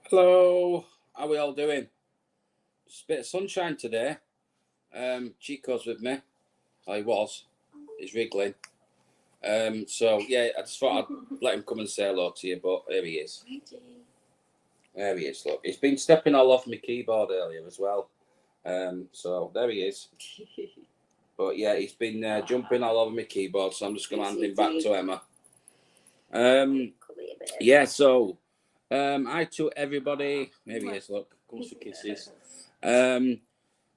Hello, how are we all doing? It's a bit of sunshine today. Chico's with me. Oh, he was. He's wriggling. So yeah, I just thought I'd let him come and say hello to you, but here he is. There he is, look. He's been stepping all off my keyboard earlier as well. So there he is. But yeah, he's been jumping all over my keyboard, so I'm just going to hand him back to Emma. Yeah, so hi to everybody. There he is, look. Comes for kisses.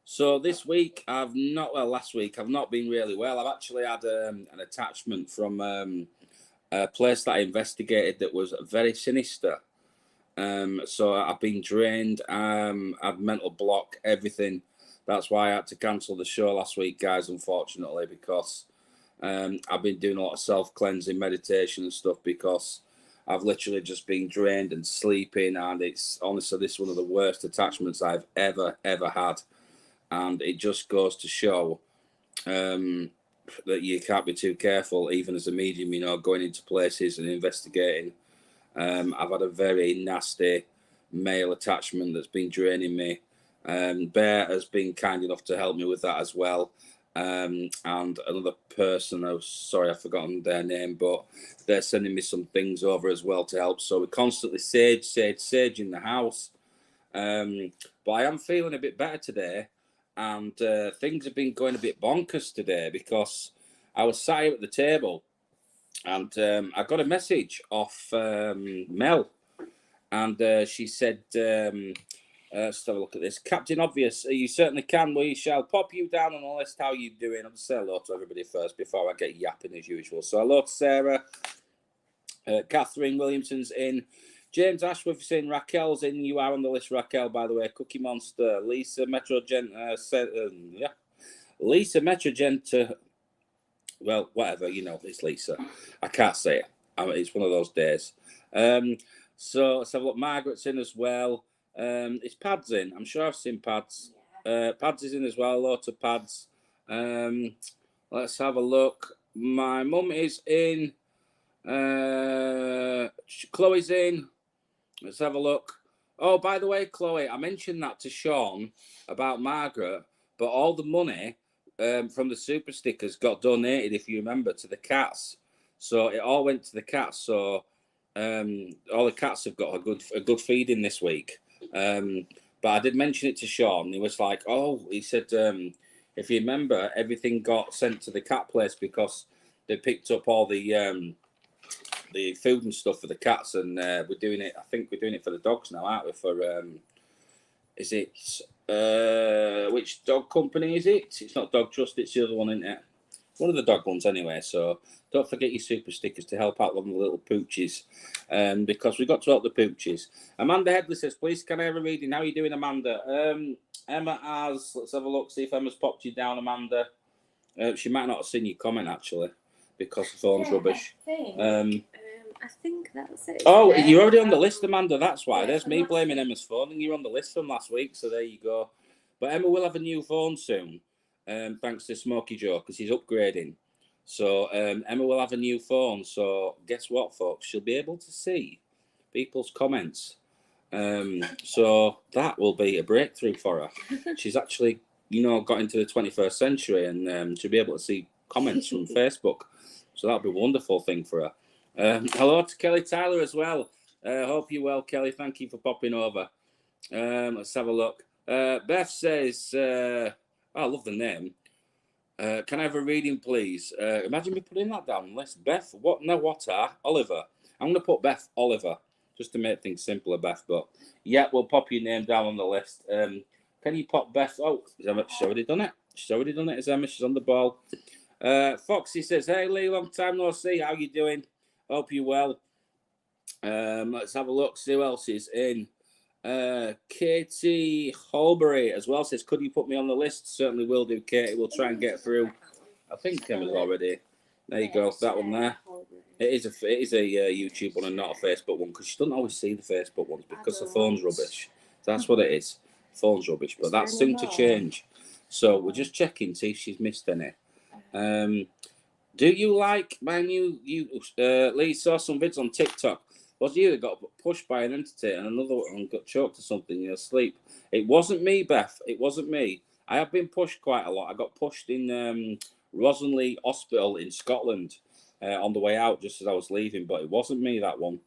So this week last week I've not been really well. I've actually had an attachment from a place that I investigated that was very sinister. So I've been drained. I've mental block, everything. That's why I had to cancel the show last week, guys, unfortunately, because I've been doing a lot of self-cleansing meditation and stuff because I've literally just been drained and sleeping, and it's honestly this is one of the worst attachments I've ever had, and it just goes to show that you can't be too careful, even as a medium, going into places and investigating. I've had a very nasty male attachment that's been draining me. Bear has been kind enough to help me with that as well. And another person, sorry, I've forgotten their name, but they're sending me some things over as well to help. So we constantly sage in the house. But I am feeling a bit better today, and things have been going a bit bonkers today because I was sat here at the table, and I got a message off Mel, and she said, let's have a look at this. Captain Obvious, you certainly can. We shall pop you down on the list. How you doing? I'll say hello to everybody first before I get yapping as usual. So hello to Sarah. Catherine Williamson's in. James Ashworth's in. Raquel's in. You are on the list, Raquel, by the way. Cookie Monster. Lisa Metrogent. Lisa Metrogent. Well, whatever, it's Lisa. I can't say it. It's one of those days. So let's have a look. Margaret's in as well. Is Pads in? I'm sure I've seen Pads. Pads is in as well. A lot of Pads. Let's have a look. My mum is in. Chloe's in. Let's have a look. Oh, by the way, Chloe, I mentioned that to Sean about Margaret, but all the money from the super stickers got donated, if you remember, to the cats. So it all went to the cats. So all the cats have got a good feeding this week. But I did mention it to Sean. He was like, he said, if you remember, everything got sent to the cat place because they picked up all the food and stuff for the cats, and we're doing it. I think we're doing it for the dogs now, aren't we? For is it which dog company is it? It's not Dog Trust. It's the other one, isn't it? One of the dog ones, anyway. So don't forget your super stickers to help out on the little pooches, because we've got to help the pooches. Amanda Headley says, "Please, can I have a reading? How are you doing, Amanda?" Emma has. Let's have a look. See if Emma's popped you down, Amanda. She might not have seen your comment actually, because the phone's rubbish. I think that's it. Oh, you're already on the list, Amanda. That's why. There's me blaming Emma's phone, and you're on the list from last week. So there you go. But Emma will have a new phone soon, thanks to Smokey Joe, because he's upgrading. So Emma will have a new phone. So guess what, folks? She'll be able to see people's comments. So that will be a breakthrough for her. She's actually, got into the 21st century, and she'll be able to see comments from Facebook. So that'll be a wonderful thing for her. Hello to Kelly Tyler as well. Hope you're well, Kelly. Thank you for popping over. Let's have a look. Beth says, I love the name. Can I have a reading, please? Imagine me putting that down. Let's Beth. What? No, what are Oliver? I'm going to put Beth Oliver just to make things simpler, Beth. But yeah, we'll pop your name down on the list. Can you pop Beth? Oh, she's already done it. She's already done it. Is Emma? She's on the ball. Foxy says, "Hey Lee, long time no see. How you doing? Hope you're well." Let's have a look. See who else is in. Katie Holbury as well says, "Could you put me on the list?" Certainly will do, Katie. We'll try and get through. I think Emma's already. There you go. That one there. It is a YouTube one and not a Facebook one because she doesn't always see the Facebook ones because the phone's rubbish. That's what it is. Phone's rubbish, but that's soon to change. So we're just checking, see if she's missed any. Do you like my new? Lee saw some vids on TikTok. Was you that got pushed by an entity and another one got choked or something in your sleep? It wasn't me, Beth. It wasn't me. I have been pushed quite a lot. I got pushed in Rosenley Hospital in Scotland on the way out just as I was leaving, but it wasn't me, that one.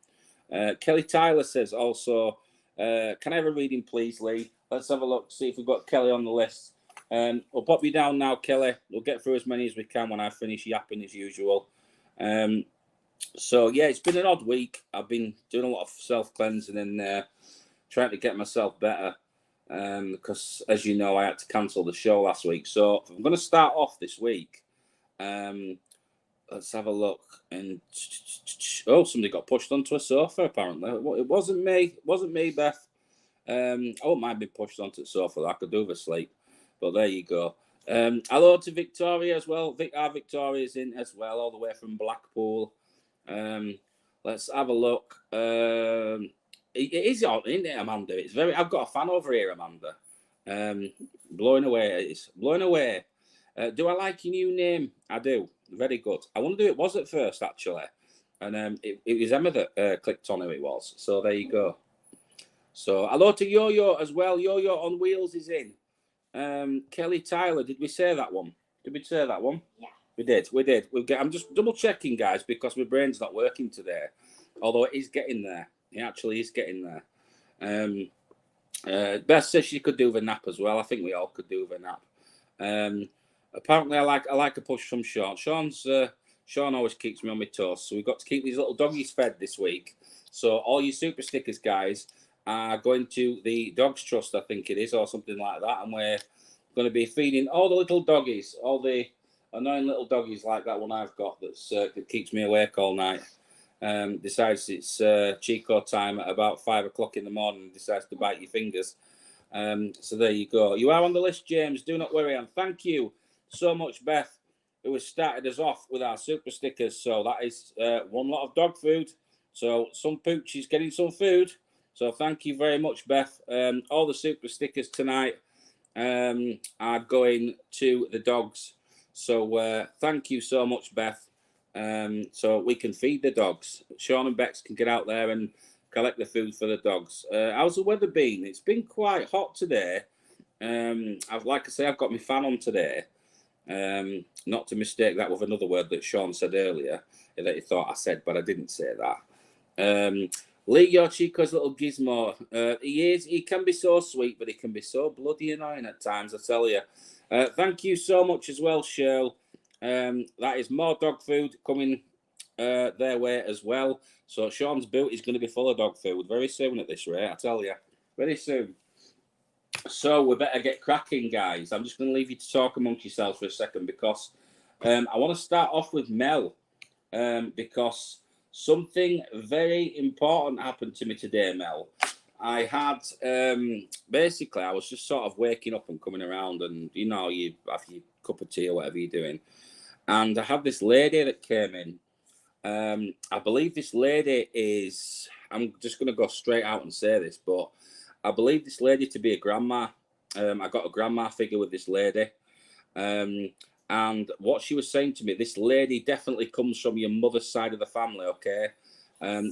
Kelly Tyler says also, can I have a reading, please, Lee? Let's have a look, see if we've got Kelly on the list. We'll pop you down now, Kelly. We'll get through as many as we can when I finish yapping as usual. So, yeah, it's been an odd week. I've been doing a lot of self-cleansing and trying to get myself better because, as you know, I had to cancel the show last week. So I'm going to start off this week. Let's have a look. And oh, somebody got pushed onto a sofa, apparently. It wasn't me. It wasn't me, Beth. I wouldn't mind being pushed onto the sofa. I could do with sleep. But there you go. Hello to Victoria as well. Victoria's in as well, all the way from Blackpool. Let's have a look. It is on, isn't it, Amanda? It's very. I've got a fan over here, Amanda. Blowing away. It is blowing away. Do I like your new name? I do. Very good. I wonder who it was at first, actually, and it was Emma that clicked on who it was. So there you go. So hello to Yo-Yo as well. Yo-Yo on Wheels is in. Kelly Tyler, did we say that one? Did we say that one? Yeah. We did. I'm just double checking, guys, because my brain's not working today. Although it is getting there. It actually is getting there. Beth says she could do the nap as well. I think we all could do the nap. Apparently, I like a push from Sean. Sean always keeps me on my toes. So we've got to keep these little doggies fed this week. So all you super stickers, guys, are going to the Dogs Trust, I think it is, or something like that. And we're going to be feeding all the little doggies, all the annoying little doggies like that one I've got that keeps me awake all night. Decides it's Chico time at about 5 o'clock in the morning and decides to bite your fingers. So there you go. You are on the list, James. Do not worry. And thank you so much, Beth, who has started us off with our super stickers. So that is one lot of dog food. So some pooch is getting some food. So thank you very much, Beth. All the super stickers tonight are going to the dogs. So thank you so much, Beth. So we can feed the dogs. Sean and Bex can get out there and collect the food for the dogs. How's the weather been? It's been quite hot today. I've got my fan on today. Not to mistake that with another word that Sean said earlier that he thought I said, but I didn't say that. Lee, your Chico's little gizmo. He can be so sweet, but he can be so bloody annoying at times, I tell you. Thank you so much as well, Cheryl. That is more dog food coming their way as well. So Sean's boot is going to be full of dog food very soon at this rate, I tell you. Very soon. So we better get cracking, guys. I'm just going to leave you to talk amongst yourselves for a second because I want to start off with Mel because something very important happened to me today, Mel. I had, basically, I was just sort of waking up and coming around and, you know, you have your cup of tea or whatever you're doing. And I had this lady that came in. I believe this lady is, I'm just going to go straight out and say this, but I believe this lady to be a grandma. I got a grandma figure with this lady. And what she was saying to me, this lady definitely comes from your mother's side of the family, okay?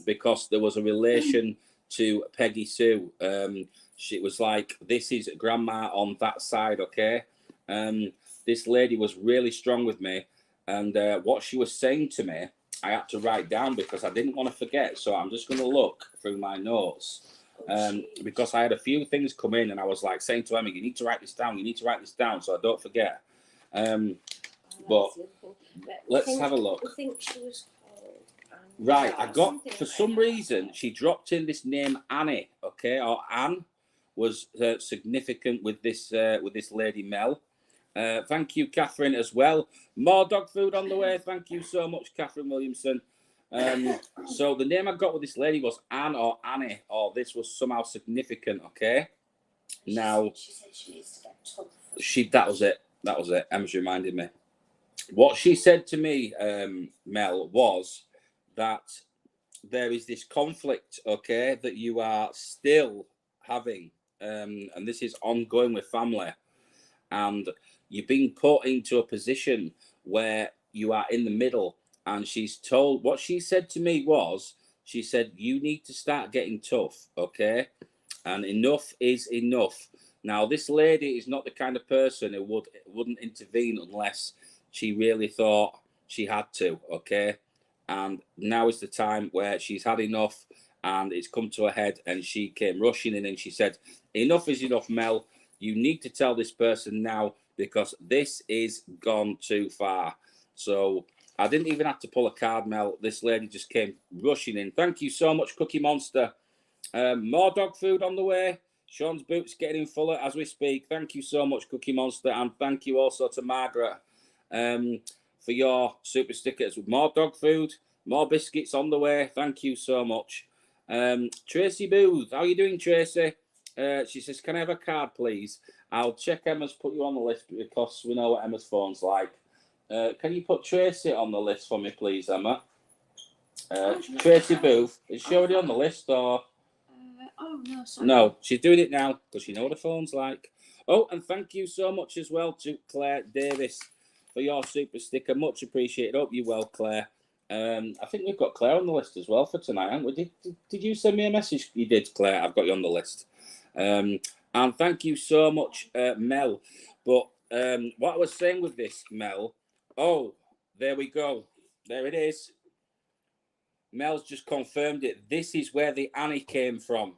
Because there was a relation to Peggy Sue. She was like, this is grandma on that side, okay? This lady was really strong with me. And what she was saying to me I had to write down because I didn't want to forget. So I'm just going to look through my notes because I had a few things come in and I was like saying to Emma, you need to write this down. You need to write this down so I don't forget. But let's have a look. I think she was called Anne. Right, I got, for some reason, she dropped in this name Annie, okay, or Anne was significant with this lady Mel. Thank you, Catherine, as well. More dog food on the way. Thank you so much, Catherine Williamson. So the name I got with this lady was Anne or Annie, or this was somehow significant, okay? Now, she said she needs to get tough. That was it. That was it. Emma's reminded me. What she said to me, Mel, was that there is this conflict, okay, that you are still having, and this is ongoing with family, and you've been put into a position where you are in the middle. And she's told, what she said to me was, she said, you need to start getting tough, okay? And enough is enough. Now, this lady is not the kind of person who wouldn't intervene unless she really thought she had to, okay? And now is the time where she's had enough and it's come to a head, and she came rushing in and she said, enough is enough, Mel. You need to tell this person now because this is gone too far. So I didn't even have to pull a card, Mel. This lady just came rushing in. Thank you so much, Cookie Monster. More dog food on the way. Sean's boots getting in fuller as we speak. Thank you so much, Cookie Monster. And thank you also to Margaret for your super stickers. More dog food, more biscuits on the way. Thank you so much. Tracy Booth, how are you doing, Tracy? She says, can I have a card, please? I'll check Emma's put you on the list because we know what Emma's phone's like. Can you put Tracy on the list for me, please, Emma? Tracy Booth, is she already on the list or? Oh, no, sorry. No, she's doing it now because you know what the phone's like. Oh, and thank you so much as well to Claire Davis for your super sticker. Much appreciated. Hope you're well, Claire. I think we've got Claire on the list as well for tonight, haven't we? Did you send me a message? You did, Claire. I've got you on the list. And thank you so much, Mel. But what I was saying with this, Mel, oh, there we go. There it is. Mel's just confirmed it. This is where the Annie came from.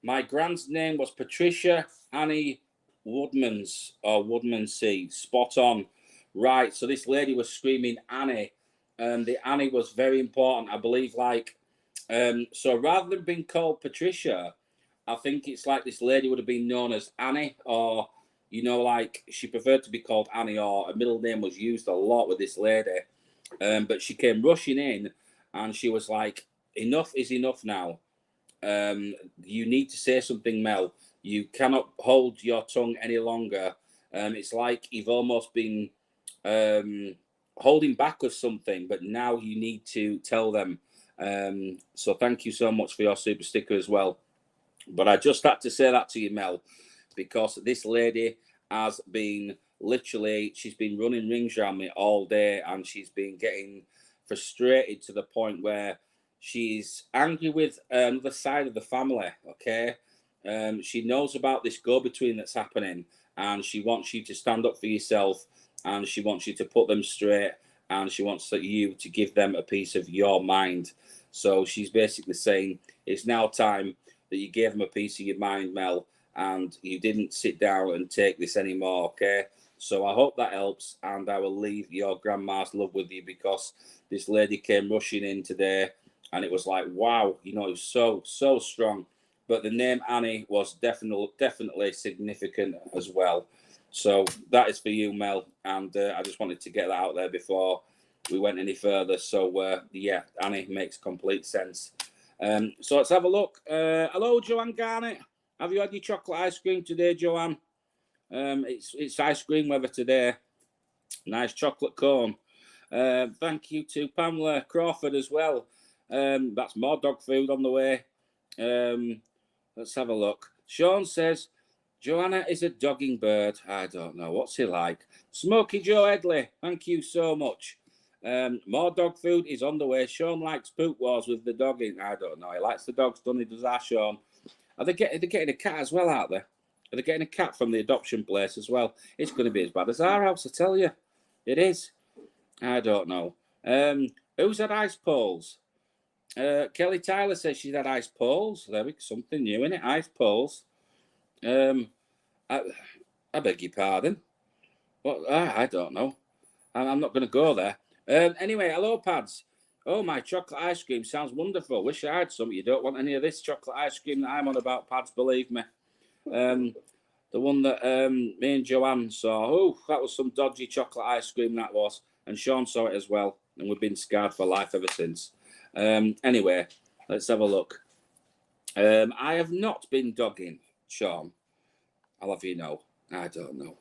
My grand's name was Patricia Annie Woodmans or Woodmansea. Spot on. Right. So this lady was screaming Annie. And the Annie was very important. I believe so rather than being called Patricia, I think it's like this lady would have been known as Annie, or, she preferred to be called Annie, or a middle name was used a lot with this lady. But she came rushing in and she was like, enough is enough now. You need to say something, Mel. You cannot hold your tongue any longer. It's like you've almost been holding back with something, but now you need to tell them. So thank you so much for your super sticker as well. But I just had to say that to you, Mel, because this lady has been she's been running rings around me all day, and she's been getting frustrated to the point where she's angry with the side of the family, okay? She knows about this go-between that's happening, and she wants you to stand up for yourself, and she wants you to put them straight, and she wants you to give them a piece of your mind. So she's basically saying, it's now time that you gave them a piece of your mind, Mel, and you didn't sit down and take this anymore, okay? So I hope that helps, and I will leave your grandma's love with you, because this lady came rushing in today, and it was like, wow, it was so strong. But the name Annie was definitely significant as well. So that is for you, Mel, and I just wanted to get that out there before we went any further. So, yeah, Annie makes complete sense. So let's have a look. Hello, Joanne Garnett. Have you had your chocolate ice cream today, Joanne? It's ice cream weather today. Nice chocolate cone. Thank you to Pamela Crawford as well. That's more dog food on the way. Let's have a look. Sean says, Joanna is a dogging bird. I don't know. What's he like? Smoky Joe Edley, thank you so much. More dog food is on the way. Sean likes poop wars with the dogging. I don't know. He likes the dogs, doesn't he? Does our Sean? Are they getting a cat as well, aren't they? Are they getting a cat from the adoption place as well? It's going to be as bad as our house, I tell you. It is. I don't know. Who's had ice poles? Kelly Tyler says she's had ice poles. There we go, something new in it. Ice poles. I beg your pardon. What? I don't know. I'm not going to go there. Anyway, hello, Pads. Oh, my chocolate ice cream sounds wonderful. Wish I had some. You don't want any of this chocolate ice cream that I'm on about, Pads, believe me. The one that me and Joanne saw. Oh, that was some dodgy chocolate ice cream, that was. And Sean saw it as well. And we've been scarred for life ever since. Anyway, let's have a look. I have not been dogging, Sean. I'll have you know. I don't know.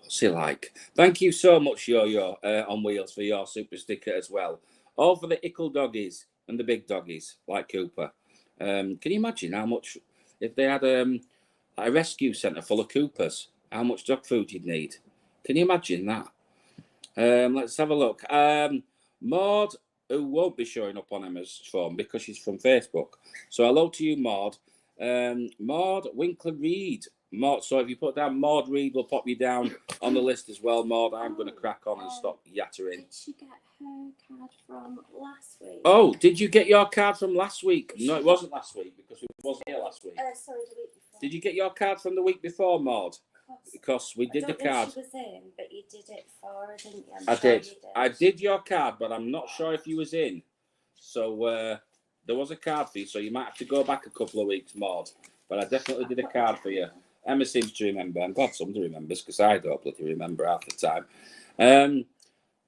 What's he like? Thank you so much, Yo-Yo, on Wheels, for your super sticker as well. All for the ickle doggies and the big doggies, like Cooper. Can you imagine how much, if they had a rescue centre full of Coopers, how much dog food you'd need? Can you imagine that? Let's have a look. Maud, who won't be showing up on Emma's phone because she's from Facebook. So hello to you, Maud. Maud Winkler Reed. Maud, so if you put down Maud Reed, we'll pop you down on the list as well, Maud. I'm going to crack on and stop yattering. Did she get her card from last week? Oh, did you get your card from last week? No, it wasn't last week because we wasn't here last week. Sorry, the week before. Did you get your card from the week before, Maud? Because we did the card. I don't know if she was in, but you did it for her, didn't you? I did. I did your card, but I'm not sure if you was in. So there was a card for you, so you might have to go back a couple of weeks, Maud. But I definitely did a card for you. Emma seems to remember. I'm glad somebody remembers because I don't bloody remember half the time.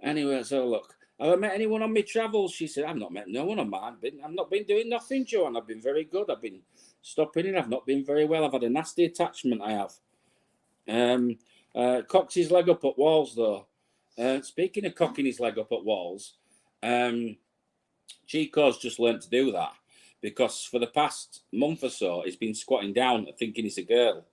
Anyway, let's have a look. Have I met anyone on my travels? She said, I've not met no one on mine. I've not been doing nothing, Joanne. I've been very good. I've been stopping in. I've not been very well. I've had a nasty attachment, I have. Cocked his leg up at walls, though. Speaking of cocking his leg up at walls, Chico's just learnt to do that because for the past month or so, he's been squatting down thinking he's a girl.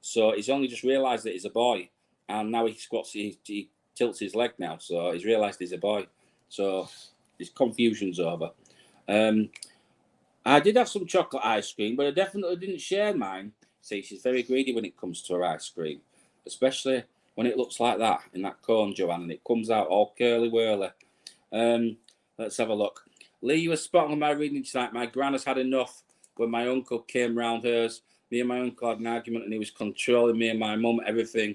So he's only just realised that he's a boy. And now he squats, he tilts his leg now. So he's realised he's a boy. So his confusion's over. I did have some chocolate ice cream, but I definitely didn't share mine. See, she's very greedy when it comes to her ice cream, especially when it looks like that in that cone, Joanne, and it comes out all curly-whirly. Let's have a look. Lee, you were spot on my reading tonight. My gran has had enough when my uncle came round hers. Me and my uncle had an argument and he was controlling me and my mum, everything.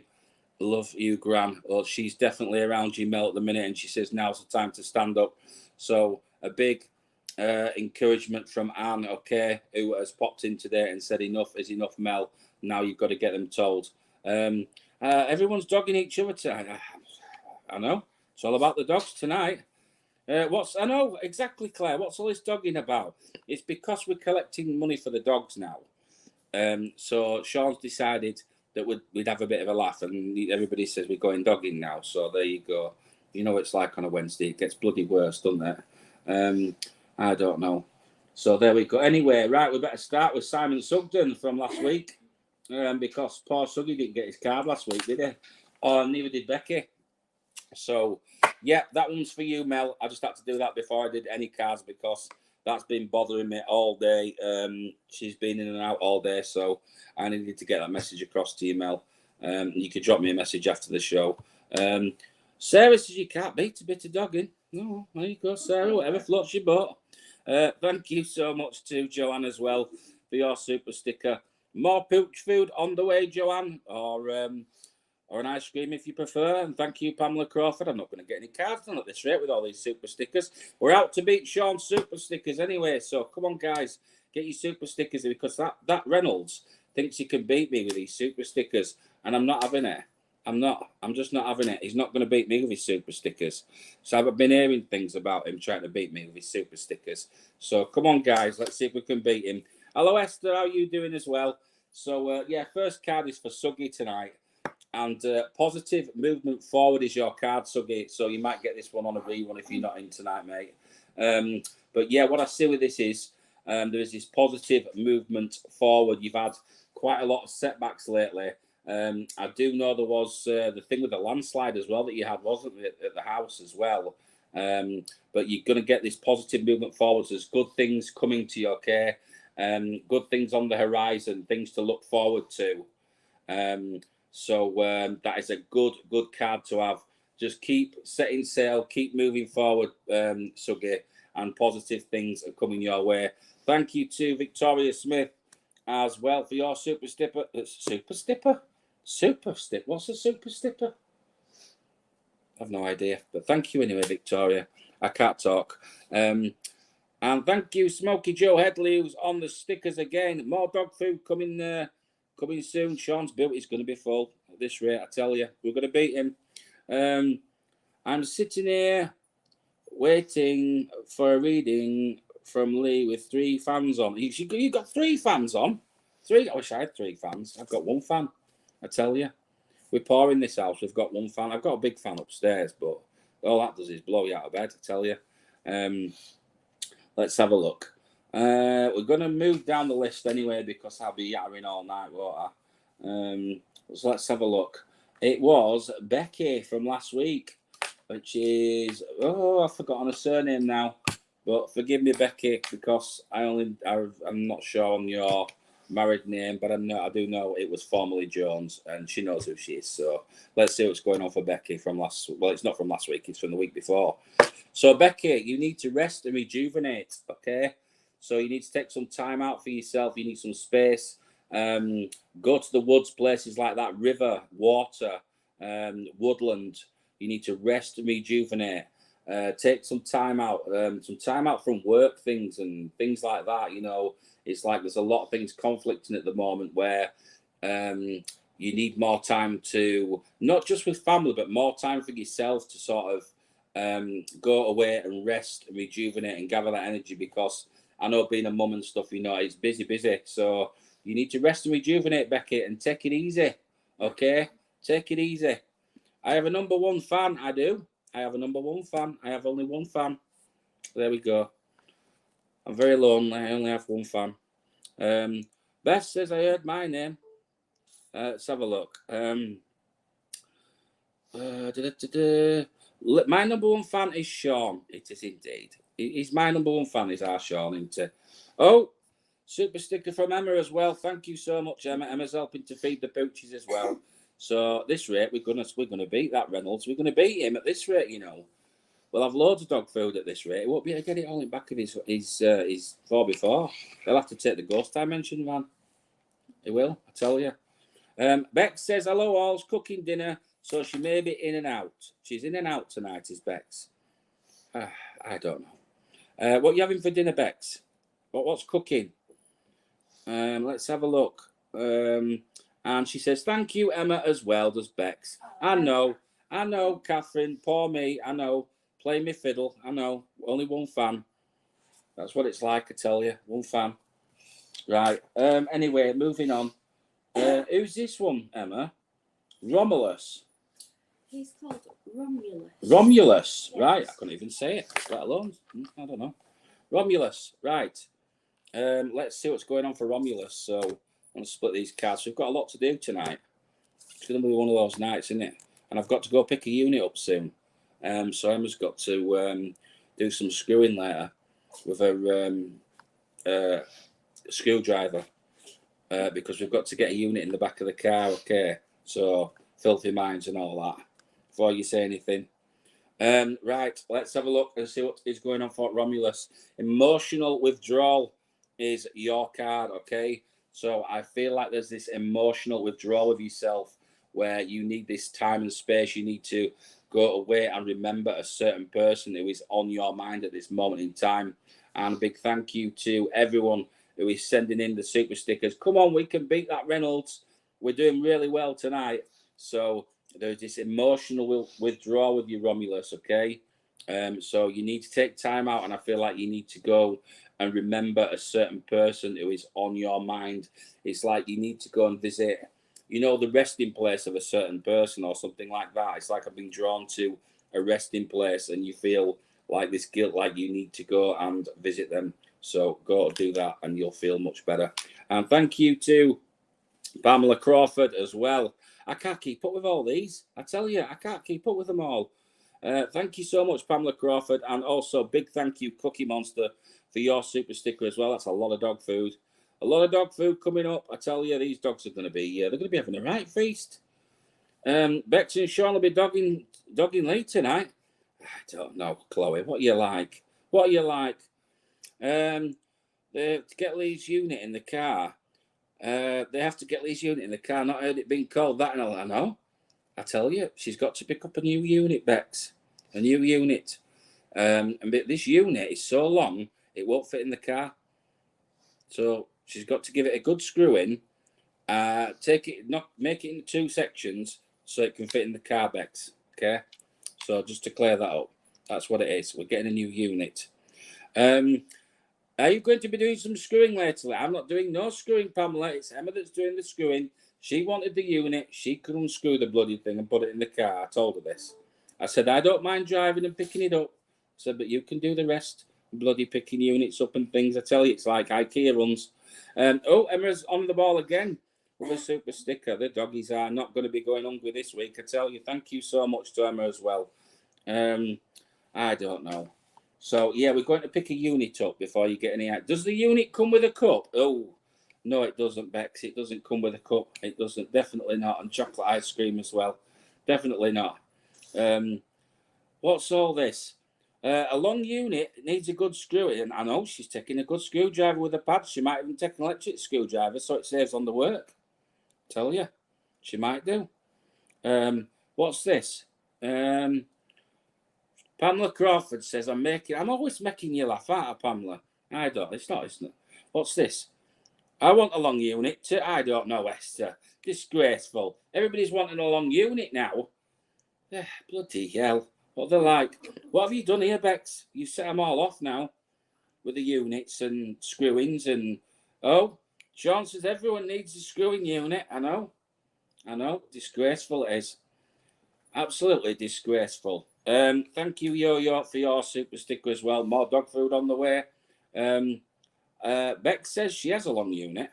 Love you, Gran. Well, she's definitely around you, Mel, at the minute, and she says now's the time to stand up. So a big encouragement from Anne, okay, who has popped in today and said enough is enough, Mel. Now you've got to get them told. Everyone's dogging each other tonight. I know. It's all about the dogs tonight. I know, exactly, Claire. What's all this dogging about? It's because we're collecting money for the dogs now. So Sean's decided that we'd have a bit of a laugh, and everybody says we're going dogging now. So there you go. You know it's like on a Wednesday. It gets bloody worse, doesn't it? I don't know. So there we go. Anyway, right, we better start with Simon Sugden from last week, because poor Suggy didn't get his card last week, did he? Oh, neither did Becky. So, yeah, that one's for you, Mel. I just had to do that before I did any cards because that's been bothering me all day. She's been in and out all day, so I needed to get that message across to you, Mel. You could drop me a message after the show. Sarah says you can't beat a bit of dogging. No, there you go, Sarah. Whatever floats your boat. Thank you so much to Joanne as well for your super sticker. More pooch food on the way, Joanne, or an ice cream if you prefer. And thank you, Pamela Crawford. I'm not going to get any cards done at this rate with all these super stickers. We're out to beat Sean's super stickers anyway. So come on, guys, get your super stickers because that Reynolds thinks he can beat me with these super stickers, and I'm not having it. I'm just not having it. He's not going to beat me with his super stickers. So I've been hearing things about him trying to beat me with his super stickers. So come on, guys, let's see if we can beat him. Hello, Esther. How are you doing as well? So yeah, first card is for Suggy tonight. And positive movement forward is your card, Suggy. So you might get this one on a rerun if you're not in tonight, mate. But yeah, what I see with this is there is this positive movement forward. You've had quite a lot of setbacks lately. I do know there was the thing with the landslide as well that you had, wasn't it, at the house as well. But you're going to get this positive movement forwards. There's good things coming to you, okay? Good things on the horizon, things to look forward to. So that is a good card to have just keep setting sail, keep moving forward, Suggy, and positive things are coming your way. Thank you to Victoria Smith as well for your super stipper. Super stipper? Super stip. What's a super stipper? I've no idea. But thank you anyway, Victoria. I can't talk. And thank you, Smoky Joe Headley, who's on the stickers again. More dog food coming soon. Sean's built is going to be full at this rate, I tell you. We're going to beat him. I'm sitting here waiting for a reading from Lee with 3 fans on. You got 3 fans on? 3? I wish I had 3 fans. I've got 1 fan, I tell you. We're poor in this house. We've got 1 fan. I've got a big fan upstairs, but all that does is blow you out of bed, I tell you. Let's have a look. We're going to move down the list anyway because I'll be yattering all night, won't I? So let's have a look. It was Becky from last week, which is... Oh, I've forgotten her surname now. But forgive me, Becky, because I'm not sure on your married name, but I do know it was formerly Jones, and she knows who she is. So let's see what's going on for Becky from last... Well, it's not from last week. It's from the week before. So, Becky, you need to rest and rejuvenate, okay? So you need to take some time out for yourself. You need some space. Go to the woods, places like that, river, water, woodland. You need to rest and rejuvenate. Take some time out from work things and things like that. You know, it's like there's a lot of things conflicting at the moment where you need more time to, not just with family, but more time for yourself to sort of go away and rest and rejuvenate and gather that energy, because I know being a mum and stuff, you know, it's busy. So you need to rest and rejuvenate, Becky, and take it easy. Okay? Take it easy. I have a number 1 fan. I do. I have a number 1 fan. I have only 1 fan. There we go. I'm very lonely. I only have 1 fan. Beth says I heard my name. Let's have a look. My number 1 fan is Sean. It is indeed. He's my number 1 fan. Is our Sean, isn't it? Oh, super sticker from Emma as well. Thank you so much, Emma. Emma's helping to feed the pooches as well. So at this rate, we're gonna beat that Reynolds. We're gonna beat him at this rate, you know. We'll have loads of dog food at this rate. He won't be able to get it all in back of his 4x4. They'll have to take the ghost dimension van. He will, I tell you. Bex says hello, all's cooking dinner. So she may be in and out. She's in and out tonight, is Bex. I don't know. What are you having for dinner, Bex? What's cooking? Let's have a look. And she says, thank you, Emma, as well, does Bex. I know, Catherine. Poor me. I know. Play me fiddle. I know. Only 1 fan. That's what it's like, I tell you. 1 fan. Right. Anyway, moving on. Who's this one, Emma? Romulus. He's called Romulus. Romulus, Yes. right. I couldn't even say it, let alone. I don't know. Romulus, right. Let's see what's going on for Romulus. So I'm going to split these cards. We've got a lot to do tonight. It's going to be one of those nights, isn't it? And I've got to go pick a unit up soon. So Emma's got to do some screwing later with her screwdriver because we've got to get a unit in the back of the car, okay? So filthy minds and all that. Before you say anything. Right, let's have a look and see what is going on for Romulus. Emotional withdrawal is your card, okay? So I feel like there's this emotional withdrawal of yourself where you need this time and space. You need to go away and remember a certain person who is on your mind at this moment in time. And a big thank you to everyone who is sending in the super stickers. Come on, we can beat that Reynolds. We're doing really well tonight. So there's this emotional withdrawal with you, Romulus, okay? So you need to take time out, and I feel like you need to go and remember a certain person who is on your mind. It's like you need to go and visit, you know, the resting place of a certain person or something like that. It's like I've been drawn to a resting place, and you feel like this guilt, like you need to go and visit them. So go do that, and you'll feel much better. And thank you to Pamela Crawford as well. I can't keep up with all these. I tell you, I can't keep up with them all. Thank you so much, Pamela Crawford. And also, big thank you, Cookie Monster, for your super sticker as well. That's a lot of dog food. A lot of dog food coming up. I tell you, these dogs are going to be, they're going to be having a right feast. Bex and Sean will be dogging Lee tonight. I don't know, Chloe. What you like? What you like? To get Lee's unit in the car. They have to get Lee's unit in the car. Not heard it being called that, and I know. I tell you, she's got to pick up a new unit, Bex. A new unit. And this unit is so long, it won't fit in the car. So she's got to give it a good screw in. Make it into 2 sections so it can fit in the car, Bex. Okay. So just to clear that up, that's what it is. We're getting a new unit. Are you going to be doing some screwing later? I'm not doing no screwing, Pamela. It's Emma that's doing the screwing. She wanted the unit. She could unscrew the bloody thing and put it in the car. I told her this. I said, I don't mind driving and picking it up. I said, but you can do the rest. Bloody picking units up and things. I tell you, it's like IKEA runs. Emma's on the ball again with a super sticker. The doggies are not going to be going hungry this week. I tell you, thank you so much to Emma as well. I don't know. So, yeah, we're going to pick a unit up before you get any. Does the unit come with a cup? Oh, no, it doesn't, Bex. It doesn't come with a cup. It doesn't. Definitely not. And chocolate ice cream as well. Definitely not. What's all this? A long unit needs a good screw. And I know she's taking a good screwdriver with a pad. She might even take an electric screwdriver so it saves on the work. Tell you. She might do. What's this? Pamela Crawford says, I'm always making you laugh, aren't I, Pamela? I don't. It's not. What's this? I want a long unit too. I don't know, Esther. Disgraceful. Everybody's wanting a long unit now. Bloody hell. What they're like. What have you done here, Bex? You set them all off now with the units and screwings and... Oh, Sean says everyone needs a screwing unit. I know. Disgraceful it is. Absolutely disgraceful. Thank you, Yo-Yo, for your super sticker as well. More dog food on the way. Bex says she has a long unit.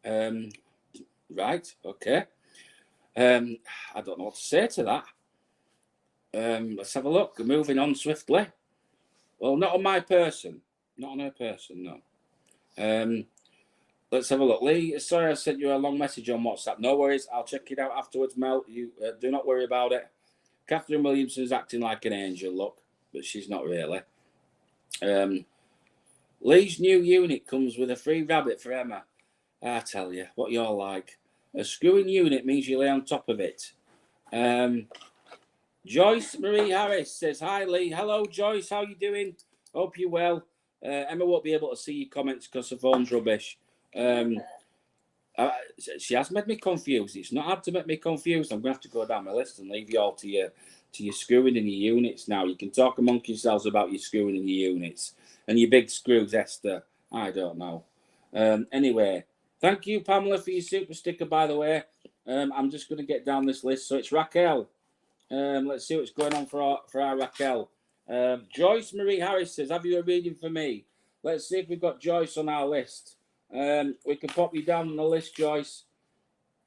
Right, okay. I don't know what to say to that. Let's have a look. Moving on swiftly. Well, not on my person. Not on her person, no. Let's have a look. Lee, sorry I sent you a long message on WhatsApp. No worries. I'll check it out afterwards, Mel. You do not worry about it. Catherine Williamson's acting like an angel, look, but she's not really. Lee's new unit comes with a free rabbit for Emma. I tell you, what you're like. A screwing unit means you lay on top of it. Joyce Marie Harris says, hi, Lee. Hello, Joyce. How you doing? Hope you're well. Emma won't be able to see your comments because her phone's rubbish. She has made me confused. It's not hard to make me confused. I'm going to have to go down my list and leave you all to your screwing in your units now. You can talk amongst yourselves about your screwing in your units and your big screws, Esther. I don't know. Anyway, thank you, Pamela, for your super sticker, by the way. I'm just going to get down this list. So it's Raquel. Let's see what's going on for our Raquel. Joyce Marie Harris says, have you a reading for me? Let's see if we've got Joyce on our list. We can pop you down on the list, Joyce.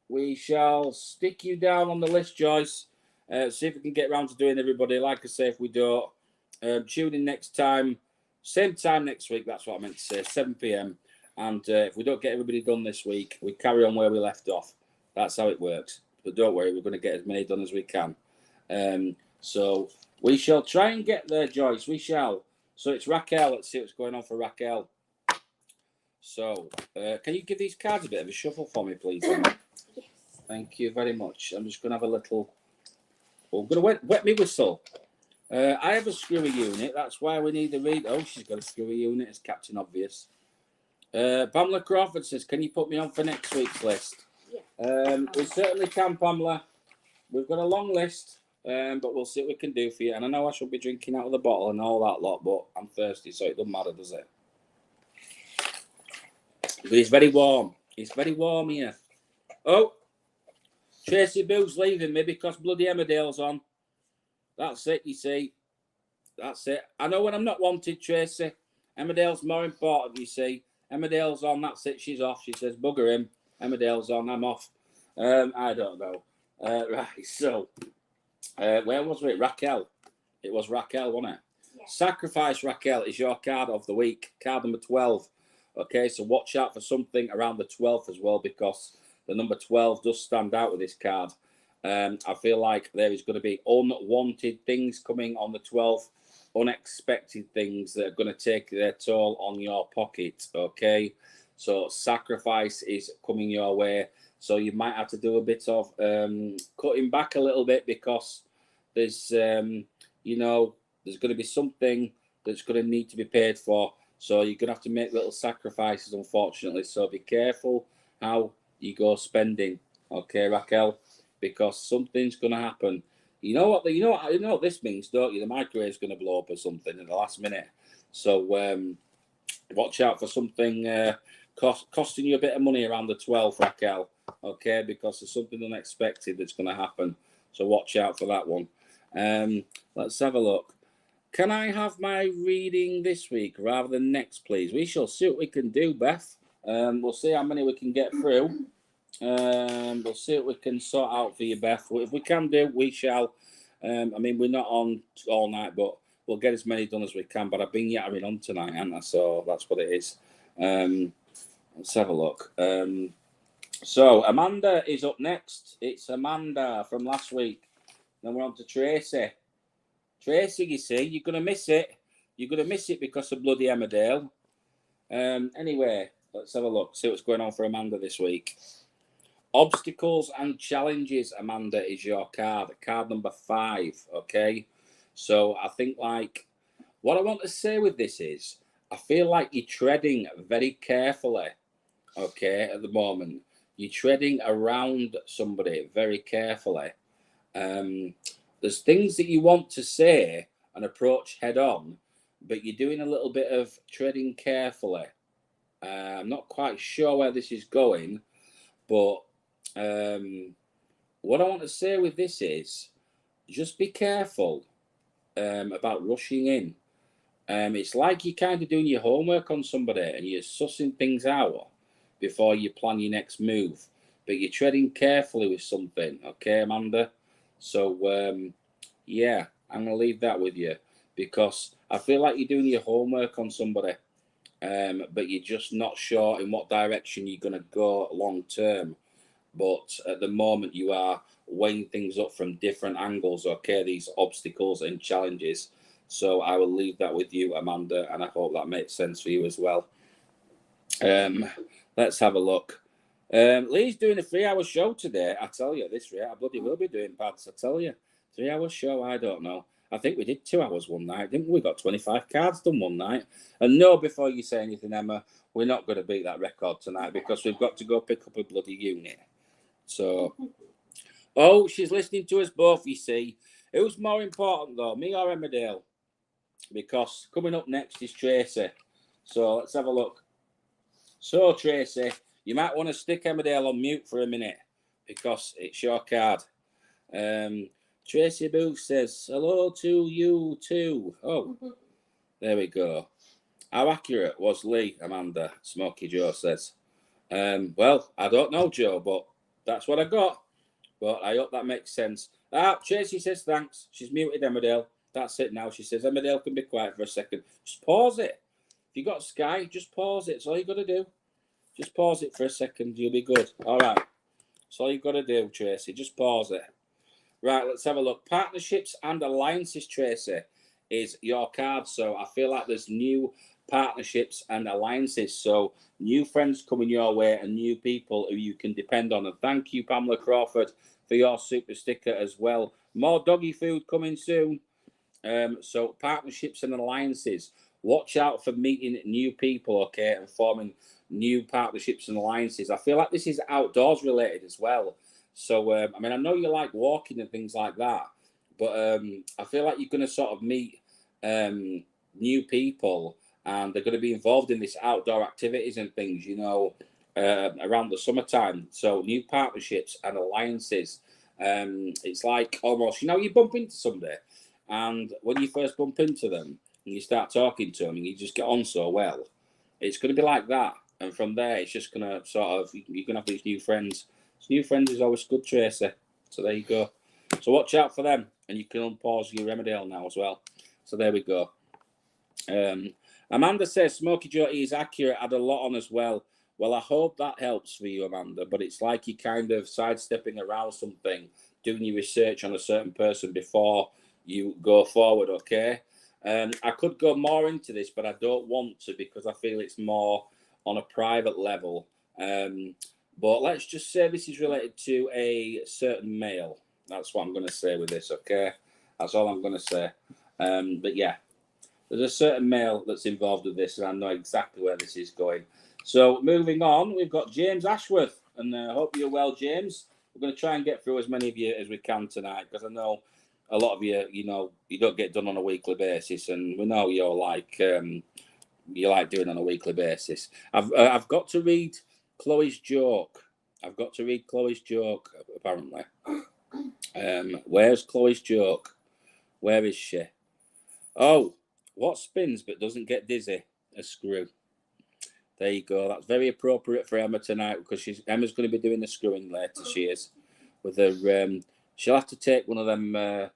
We shall stick you down on the list, Joyce. See if we can get around to doing everybody. Like I say, if we don't, tune in next time. Same time next week. That's what I meant to say, 7 p.m. And if we don't get everybody done this week, we carry on where we left off. That's how it works. But don't worry, we're going to get as many done as we can. So we shall try and get there, Joyce. We shall. So it's Raquel. Let's see what's going on for Raquel. So, can you give these cards a bit of a shuffle for me, please? Yes. Thank you very much. I'm just going to have a little... Oh, I'm going to wet me whistle. I have a screwy unit. That's why we need the read. Oh, she's got a screwy unit. It's Captain Obvious. Pamela Crawford says, can you put me on for next week's list? Yeah. We certainly can, Pamela. We've got a long list, but we'll see what we can do for you. And I know I should be drinking out of the bottle and all that lot, but I'm thirsty, so it doesn't matter, does it? But it's very warm. It's very warm here. Oh, Tracy Boo's leaving me because bloody Emmerdale's on. That's it, you see. That's it. I know when I'm not wanted, Tracy. Emmerdale's more important, you see. Emmerdale's on, that's it, she's off. She says, bugger him. Emmerdale's on, I'm off. I don't know. Right, so, where was it? Raquel. It was Raquel, wasn't it? Yeah. Sacrifice Raquel is your card of the week. Card number 12. Okay, so watch out for something around the 12th as well, because the number 12 does stand out with this card. I feel like there is going to be unwanted things coming on the 12th, unexpected things that are going to take their toll on your pocket, okay? So sacrifice is coming your way. So you might have to do a bit of cutting back a little bit because there's, you know, there's going to be something that's going to need to be paid for. So you're going to have to make little sacrifices, unfortunately. So be careful how you go spending, okay, Raquel? Because something's going to happen. You know what this means, don't you? The microwave's going to blow up or something in the last minute. So watch out for something costing you a bit of money around the 12th, Raquel. Okay, because there's something unexpected that's going to happen. So watch out for that one. Let's have a look. Can I have my reading this week rather than next, please? We shall see what we can do, Beth. We'll see how many we can get through. We'll see what we can sort out for you, Beth. If we can do, we shall. I mean, we're not on all night, but we'll get as many done as we can. But I've been yattering on tonight, haven't I? So that's what it is. Let's have a look. So Amanda is up next. It's Amanda from last week. Then we're on to Tracy. Tracy, you see, you're going to miss it. You're going to miss it because of bloody Emmerdale. Anyway, let's have a look. See what's going on for Amanda this week. Obstacles and challenges, Amanda, is your card. Card number 5, okay? So I think, like, what I want to say with this is I feel like you're treading very carefully, okay, at the moment. You're treading around somebody very carefully. There's things that you want to say and approach head on, but you're doing a little bit of treading carefully. I'm not quite sure where this is going, but what I want to say with this is just be careful about rushing in. It's like you're kind of doing your homework on somebody and you're sussing things out before you plan your next move, but you're treading carefully with something, okay, Amanda? So, yeah, I'm going to leave that with you because I feel like you're doing your homework on somebody, but you're just not sure in what direction you're going to go long term. But at the moment, you are weighing things up from different angles, okay, these obstacles and challenges. So I will leave that with you, Amanda, and I hope that makes sense for you as well. Let's have a look. Lee's doing a 3-hour show today. I tell you, this rate, I bloody will be doing pads. I tell you, 3-hour show. I don't know. I think we did 2 hours one night, didn't we? We got 25 cards done one night. And no, before you say anything, Emma, we're not going to beat that record tonight because we've got to go pick up a bloody unit. So, oh, she's listening to us both. You see, who's more important though, me or Emmerdale? Because coming up next is Tracy. So let's have a look. So, Tracy, you might want to stick Emmerdale on mute for a minute because it's your card. Tracy Booth says, hello to you too. Oh, there we go. How accurate was Lee, Amanda? Smokey Joe says. Well, I don't know, Joe, but that's what I got. But I hope that makes sense. Tracy says thanks. She's muted Emmerdale. That's it now. She says Emmerdale can be quiet for a second. Just pause it. If you got Sky, just pause it. That's all you got to do. Just pause it for a second. You'll be good. All right. That's all you've got to do, Tracy. Just pause it. Right, let's have a look. Partnerships and alliances, Tracy, is your card. So I feel like there's new partnerships and alliances. So new friends coming your way and new people who you can depend on. And thank you, Pamela Crawford, for your super sticker as well. More doggy food coming soon. So partnerships and alliances. Watch out for meeting new people, okay, and forming new partnerships and alliances. I feel like this is outdoors related as well. So, I mean, I know you like walking and things like that, but I feel like you're going to sort of meet new people and they're going to be involved in this outdoor activities and things, you know, around the summertime. So new partnerships and alliances. It's like almost, you know, you bump into somebody and when you first bump into them and you start talking to them and you just get on so well, it's going to be like that. And from there, it's just going to sort of, you're going to have these new friends. So new friends is always good, Tracy. So there you go. So watch out for them. And you can unpause your Emmerdale now as well. So there we go. Amanda says, Smokey Joe is accurate, had a lot on as well. Well, I hope that helps for you, Amanda. But it's like you're kind of sidestepping around something, doing your research on a certain person before you go forward, okay? I could go more into this, but I don't want to because I feel it's more on a private level. But let's just say this is related to a certain male. That's what I'm going to say with this, okay? That's all I'm going to say. But yeah, there's a certain male that's involved with this, and I know exactly where this is going. So moving on, we've got James Ashworth, and I hope you're well, James. We're going to try and get through as many of you as we can tonight, because I know a lot of you, you don't get done on a weekly basis, and we know you're like you like doing on a weekly basis. I've got to read Chloe's joke. I've got to read Chloe's joke, apparently. Where's Chloe's joke? Where is she? Oh, what spins but doesn't get dizzy? A screw. There you go. That's very appropriate for Emma tonight because Emma's going to be doing the screwing later. She is with her. She'll have to take one of them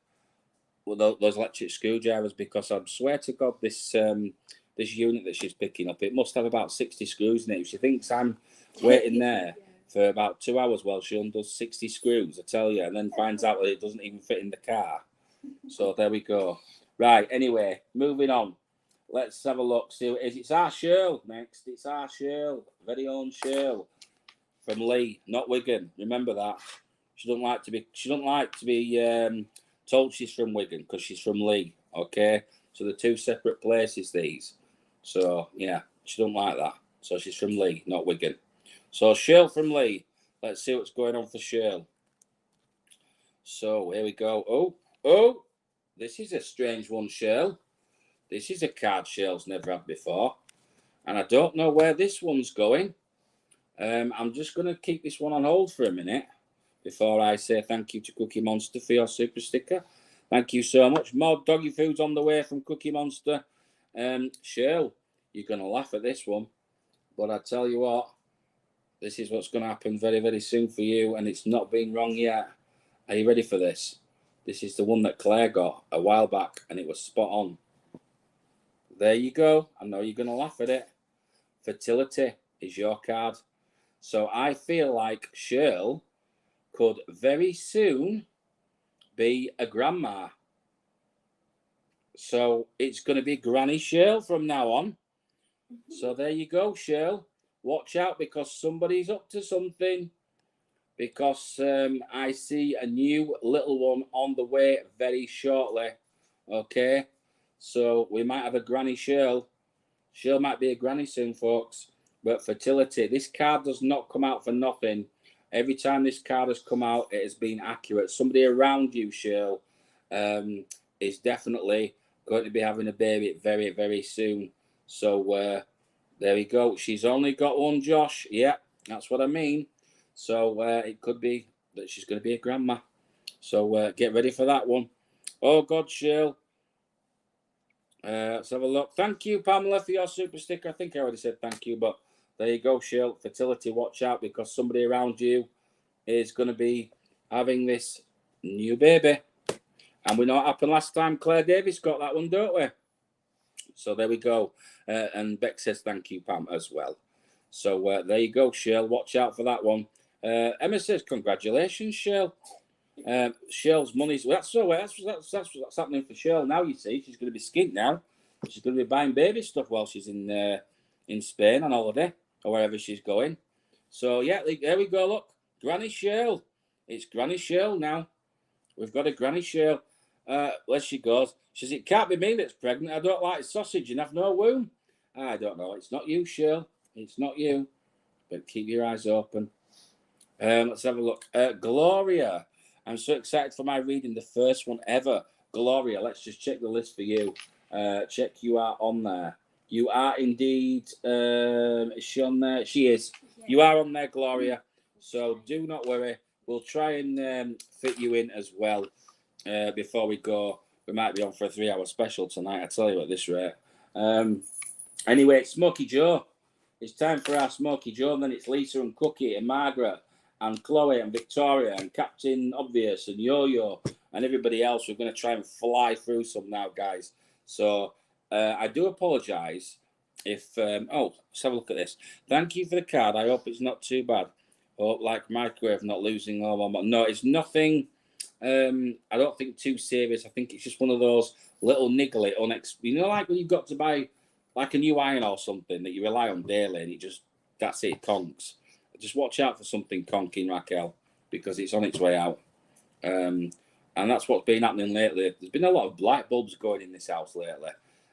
with those electric screwdrivers because I swear to God, this unit that she's picking up, it must have about 60 screws in it. If she thinks I'm waiting there for about 2 hours while she undoes 60 screws, I tell you, and then finds out that it doesn't even fit in the car. So there we go. Right. Anyway, moving on. Let's have a look. See what it is. It's our Shirl next. It's our Shirl, very own Shirl from Lee, not Wigan. Remember that. She don't like to be told she's from Wigan because she's from Lee. Okay, so they're two separate places. These. So yeah, she don't like that. So she's from Lee, not Wigan. So Shirl from Lee. Let's see what's going on for Shirl. So here we go. Oh, this is a strange one, Shirl. This is a card Shirl's never had before. And I don't know where this one's going. I'm just going to keep this one on hold for a minute before I say thank you to Cookie Monster for your super sticker. Thank you so much. More doggy foods on the way from Cookie Monster. Shirl, you're going to laugh at this one. But I tell you what, this is what's going to happen very, very soon for you. And it's not been wrong yet. Are you ready for this? This is the one that Claire got a while back. And it was spot on. There you go. I know you're going to laugh at it. Fertility is your card. So I feel like Shirl could very soon be a grandma. So it's going to be Granny Shirl from now on. So there you go, Shirl. Watch out because somebody's up to something. Because I see a new little one on the way very shortly. Okay. So we might have a Granny Shirl. Shirl might be a granny soon, folks. But fertility, this card does not come out for nothing. Every time this card has come out, it has been accurate. Somebody around you, Shirl, is definitely going to be having a baby very, very soon. So there we go. She's only got one, Josh. Yeah, that's what I mean. So it could be that she's going to be a grandma. So get ready for that one. Oh, God, Shirl. Let's have a look. Thank you, Pamela, for your super sticker. I think I already said thank you, but there you go, Shirl. Fertility, watch out because somebody around you is going to be having this new baby. And we know what happened last time. Claire Davis got that one, don't we? So there we go. And Beck says thank you, Pam, as well. So there you go, Shirl. Watch out for that one. Emma says congratulations, Shirl. Shirl's money's that's what's happening for Shirl now. You see, she's going to be skint now. She's going to be buying baby stuff while she's in Spain on holiday or wherever she's going. So yeah, there we go. Look, Granny Shirl. It's Granny Shirl now. We've got a Granny Shirl. Where she goes. She says, it can't be me that's pregnant. I don't like sausage and have no womb. I don't know. It's not you, Shirl. It's not you. But keep your eyes open. Let's have a look. Gloria. I'm so excited for my reading, the first one ever. Gloria, let's just check the list for you. Check you are on there. You are indeed. Is she on there? She is. Yeah. You are on there, Gloria. So do not worry. We'll try and fit you in as well before we go. We might be on for a 3-hour special tonight, I tell you at this rate. Anyway, it's Smokey Joe. It's time for our Smokey Joe, and then it's Lisa and Cookie and Margaret and Chloe and Victoria and Captain Obvious and Yo-Yo and everybody else. We're going to try and fly through some now, guys. So I do apologise if... let's have a look at this. Thank you for the card. I hope it's not too bad. Hope like microwave not losing all my... No, it's nothing I don't think too serious. I think it's just one of those little niggly, like when you've got to buy like a new iron or something that you rely on daily, and that's it, conks. Just watch out for something conking, Raquel, because it's on its way out. And that's what's been happening lately. There's been a lot of light bulbs going in this house lately.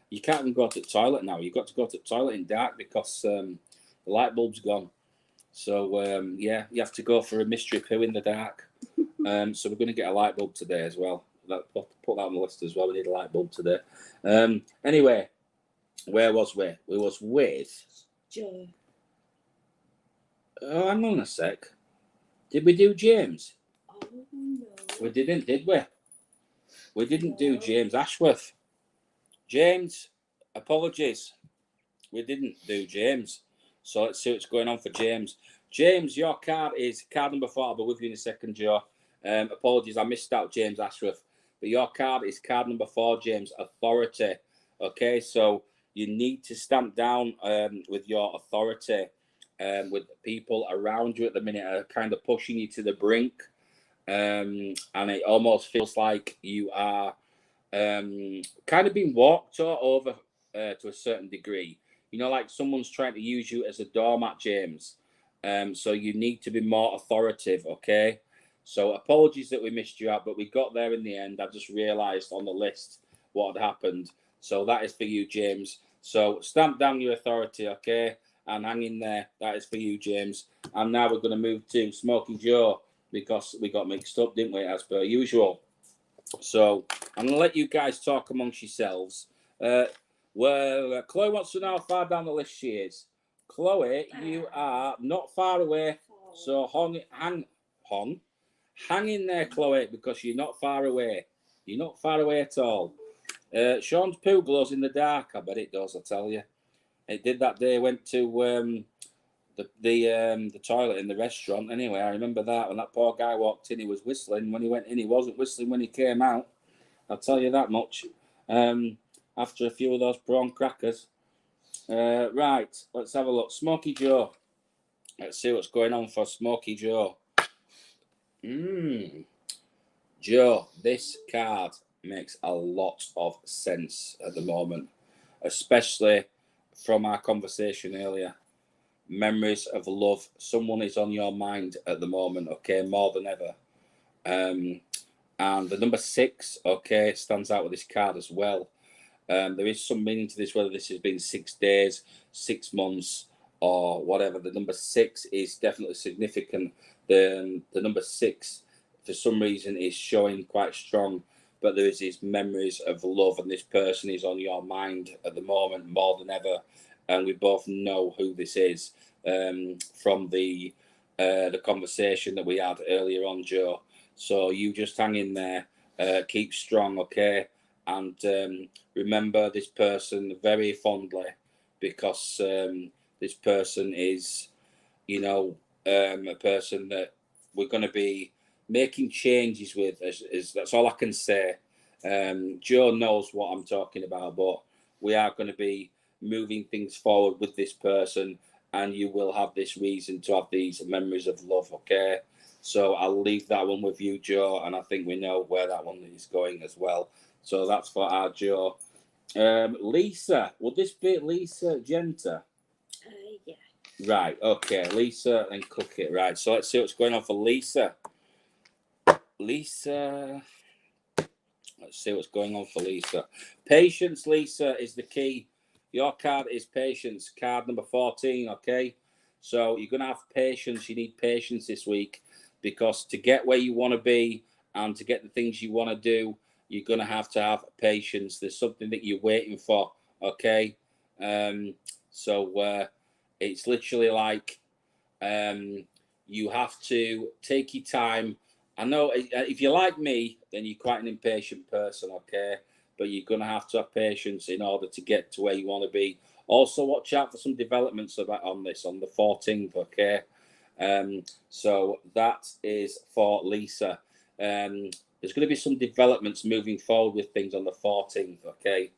You can't even go to the toilet now. You've got to go to the toilet in dark because the light bulb's gone. So, yeah, you have to go for a mystery poo in the dark. So we're going to get a light bulb today as well. Put that on the list as well. We need a light bulb today. Anyway, where was we? We was with Joe. Oh, hang on a sec. Did we do James? Oh no. We didn't, did we? We didn't do No. James Ashworth. James, apologies. We didn't do James. So let's see what's going on for James. James, your card is card number 4. I'll be with you in a second, Joe. Apologies, I missed out James Ashworth. But your card is card number 4, James, authority. Okay, so you need to stamp down with your authority. With people around you at the minute are kind of pushing you to the brink. And it almost feels like you are kind of being walked over to a certain degree. You know, like someone's trying to use you as a doormat, James. So you need to be more authoritative, okay? So apologies that we missed you out, but we got there in the end. I just realised on the list what had happened. So that is for you, James. So stamp down your authority, okay? And hang in there. That is for you, James. And now we're going to move to Smoky Joe because we got mixed up, didn't we, as per usual. So I'm going to let you guys talk amongst yourselves. Well, Chloe wants to know how far down the list she is. Chloe, you are not far away. So hang in there, Chloe, because you're not far away. You're not far away at all. Sean's poo glows in the dark. I bet it does, I tell you. It did that day. Went to the toilet in the restaurant. Anyway, I remember that when that poor guy walked in, he was whistling. When he went in, he wasn't whistling when he came out. I'll tell you that much. After a few of those prawn crackers. Right, let's have a look. Smoky Joe. Let's see what's going on for Smoky Joe. Joe, this card makes a lot of sense at the moment, especially from our conversation earlier. Memories of love. Someone is on your mind at the moment, okay, more than ever. And the number 6, okay, stands out with this card as well. There is some meaning to this, whether this has been 6 days, 6 months, or whatever. The number 6 is definitely significant. The number 6, for some reason, is showing quite strong. But there is these memories of love, and this person is on your mind at the moment more than ever. And we both know who this is from the conversation that we had earlier on, Joe. So you just hang in there, keep strong, okay? And remember this person very fondly, because this person is, you know, a person that we're going to be making changes with. That's all I can say. Joe knows what I'm talking about, but we are going to be moving things forward with this person, and you will have this reason to have these memories of love, okay? So I'll leave that one with you, Joe, and I think we know where that one is going as well. So that's for our Joe. Lisa, would this be Lisa Genta? Yeah. Right, okay, Lisa and Cook it. Right, so let's see what's going on for Lisa. Lisa, let's see what's going on for Lisa. Patience, Lisa, is the key. Your card is patience, card number 14, okay? So you're going to have patience. You need patience this week, because to get where you want to be and to get the things you want to do, you're going to have patience. There's something that you're waiting for, okay? So it's literally like you have to take your time. I know if you're like me, then you're quite an impatient person, okay? But you're going to have patience in order to get to where you want to be. Also, watch out for some developments on this on the 14th, okay? So that is for Lisa. There's going to be some developments moving forward with things on the 14th, okay?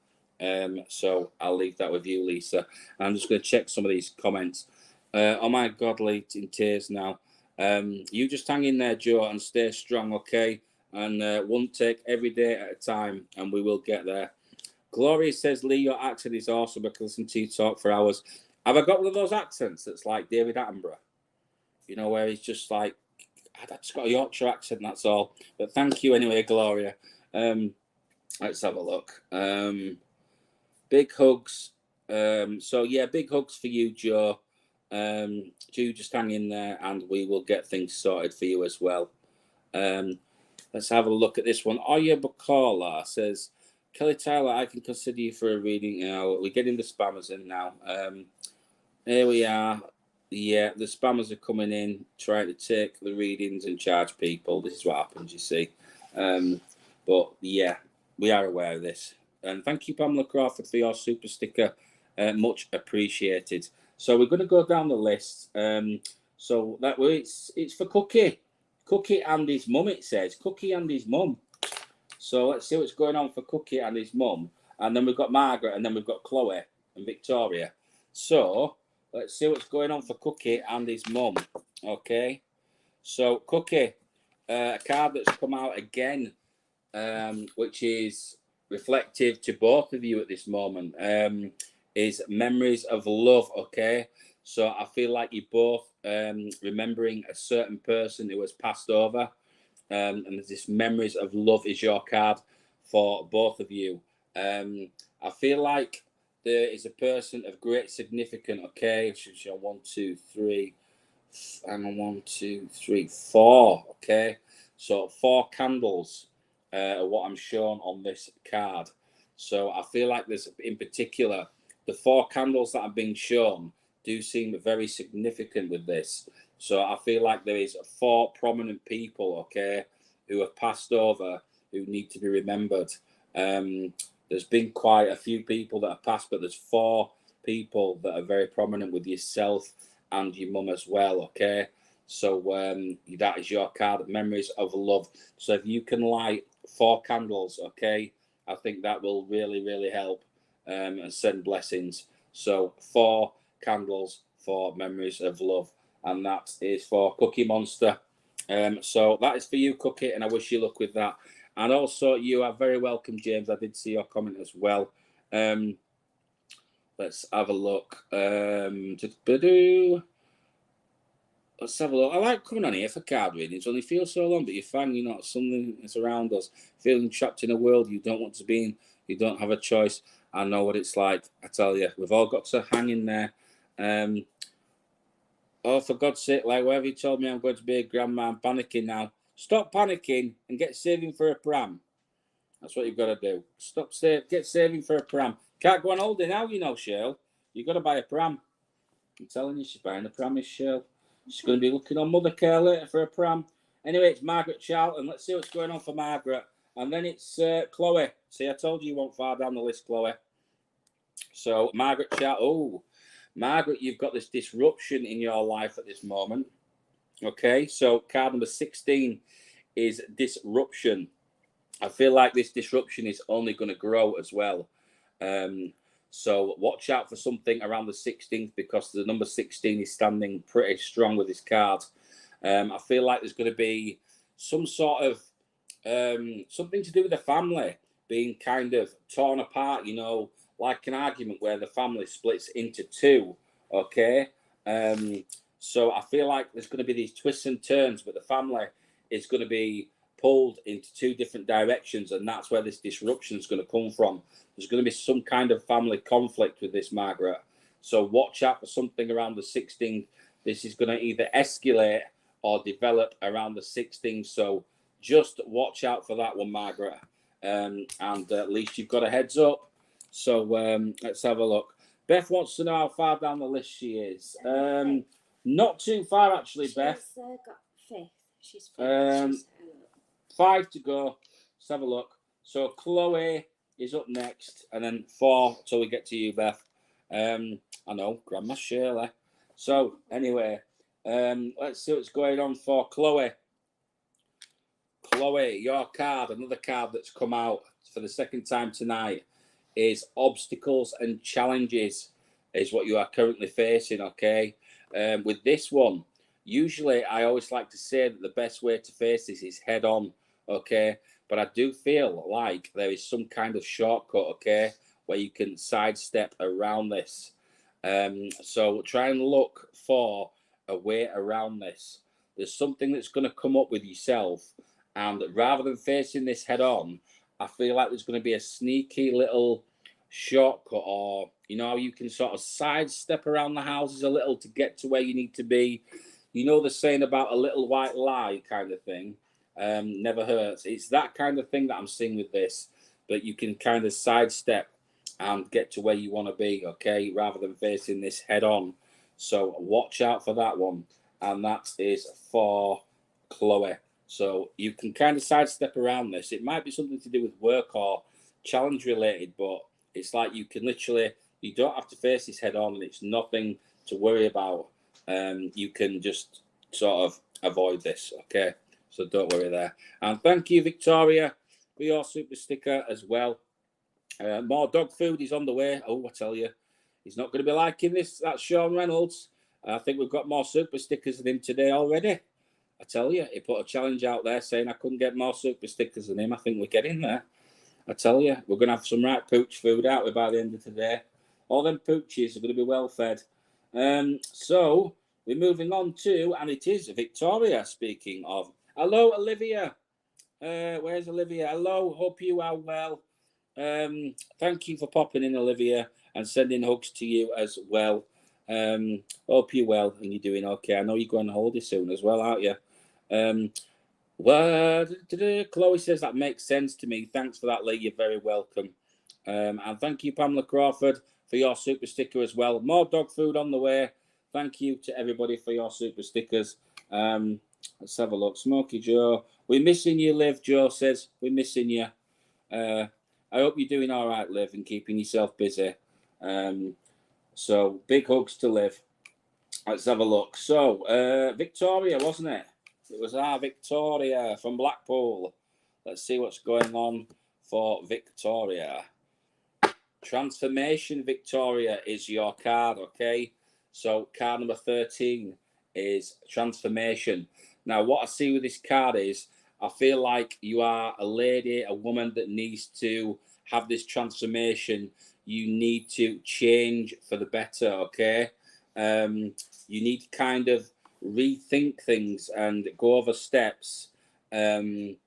So I'll leave that with you, Lisa. I'm just going to check some of these comments. Oh my God, Lee, in tears now. You just hang in there, Joe, and stay strong, okay? and one take every day at a time, and we will get there. Gloria says, Lee, your accent is awesome. I can listen to you talk for hours. Have I got one of those accents that's like David Attenborough? You know, where he's just like, I've just got a Yorkshire accent, that's all. But thank you anyway, Gloria. Let's have a look. Big hugs. So, yeah, big hugs for you, Joe. You just hang in there and we will get things sorted for you as well. Let's have a look at this one. Oya Bakala says, Kelly Tyler, I can consider you for a reading. We're getting the spammers in now. Here we are. Yeah, the spammers are coming in, trying to take the readings and charge people. This is what happens, you see. But yeah, we are aware of this. And thank you, Pamela Crawford, for your super sticker. Much appreciated. So we're going to go down the list. So that way it's for Cookie. Cookie and his mum, it says. Cookie and his mum. So let's see what's going on for Cookie and his mum. And then we've got Margaret, and then we've got Chloe and Victoria. So let's see what's going on for Cookie and his mum. Okay. So Cookie, a card that's come out again, which is reflective to both of you at this moment, is memories of love. Okay. So I feel like you're both remembering a certain person who has passed over. And there's this memories of love is your card for both of you. I feel like there is a person of great significance. Okay, so 1, 2, 3, and 1, 2, 3, 4. Okay, so 4 candles are what I'm shown on this card. So I feel like there's, in particular, the 4 candles that are being shown do seem very significant with this. So I feel like there is 4 prominent people, okay, who have passed over, who need to be remembered. There's been quite a few people that have passed, but there's 4 people that are very prominent with yourself and your mum as well, okay? So that is your card, memories of love. So if you can light 4 candles, okay, I think that will really, really help and send blessings. So 4 candles for memories of love. And that is for Cookie Monster. So that is for you, Cookie, and I wish you luck with that. And also, you are very welcome, James. I did see your comment as well. Let's have a look. Let's have a look. I like coming on here for card readings. Only feel so long, but you find you're not something that's around us. Feeling trapped in a world you don't want to be in. You don't have a choice. I know what it's like. I tell you, we've all got to hang in there. Oh, for God's sake, like whatever you told me I'm going to be a grandma, I'm panicking now. Stop panicking and get saving for a pram. That's what you've got to do. Get saving for a pram. Can't go on holiday now, you know, Cheryl. You've got to buy a pram. I'm telling you, she's buying a pram, is Cheryl. She's going to be looking on Mother Care later for a pram. Anyway, it's Margaret Charlton. Let's see what's going on for Margaret. And then it's Chloe. See, I told you won't far down the list, Chloe. So, Margaret Charlton. Oh, Margaret, you've got this disruption in your life at this moment. Okay, so card number 16 is disruption. I feel like this disruption is only going to grow as well. So watch out for something around the 16th because the number 16 is standing pretty strong with this card. I feel like there's going to be some sort of something to do with the family being kind of torn apart, you know, like an argument where the family splits into 2, okay? So I feel like there's going to be these twists and turns, but the family is going to be pulled into 2 different directions, and that's where this disruption is going to come from. There's going to be some kind of family conflict with this, Margaret. So watch out for something around the 16th. This is going to either escalate or develop around the 16th. So just watch out for that one, Margaret. And at least you've got a heads up. So let's have a look. Beth wants to know how far down the list she is. Not too far, actually, Beth. She's got 5th. She's 5th. 5 to go. Let's have a look. So Chloe is up next, and then 4 till we get to you, Beth. I know, Grandma Shirley. So anyway, let's see what's going on for Chloe. Chloe, your card, another card that's come out for the second time tonight, is obstacles and challenges is what you are currently facing, okay? With this one, usually I always like to say that the best way to face this is head on, okay? But I do feel like there is some kind of shortcut, okay, where you can sidestep around this. So try and look for a way around this. There's something that's going to come up with yourself, and rather than facing this head on, I feel like there's going to be a sneaky little shortcut, or you know, you can sort of sidestep around the houses a little to get to where you need to be. You know the saying about a little white lie kind of thing, never hurts. It's that kind of thing that I'm seeing with this, but you can kind of sidestep and get to where you want to be, okay, rather than facing this head on. So watch out for that one, and that is for Chloe. So you can kind of sidestep around this. It might be something to do with work or challenge related, but it's like you can literally, you don't have to face this head on, and it's nothing to worry about. You can just sort of avoid this, okay? So don't worry there. And thank you, Victoria, for your super sticker as well. More dog food is on the way. Oh, I tell you, he's not going to be liking this. That's Sean Reynolds. I think we've got more super stickers than him today already. I tell you, he put a challenge out there saying I couldn't get more super stickers than him. I think we're getting there. I tell you, we're going to have some right pooch food, aren't we, by the end of today? All them pooches are going to be well fed. So we're moving on to, and it is Victoria speaking of. Hello, Olivia. Where's Olivia? Hello, hope you are well. Thank you for popping in, Olivia, and sending hugs to you as well. Hope you're well and you're doing okay. I know you're going on holiday soon as well, aren't you? Chloe says that makes sense to me. Thanks for that, Lee. You're very welcome. And thank you, Pamela Crawford, for your super sticker as well. More dog food on the way. Thank you to everybody for your super stickers. Let's have a look. Smokey Joe. We're missing you, Liv. Joe says, we're missing you. I hope you're doing all right, Liv, and keeping yourself busy. So big hugs to Liv. Let's have a look. So Victoria, wasn't it? It was our Victoria from Blackpool. Let's see what's going on for Victoria. Transformation, Victoria, is your card, okay? So card number 13 is transformation. Now, what I see with this card is I feel like you are a lady, a woman that needs to have this transformation. You need to change for the better, okay? You need to kind of rethink things and go over steps. And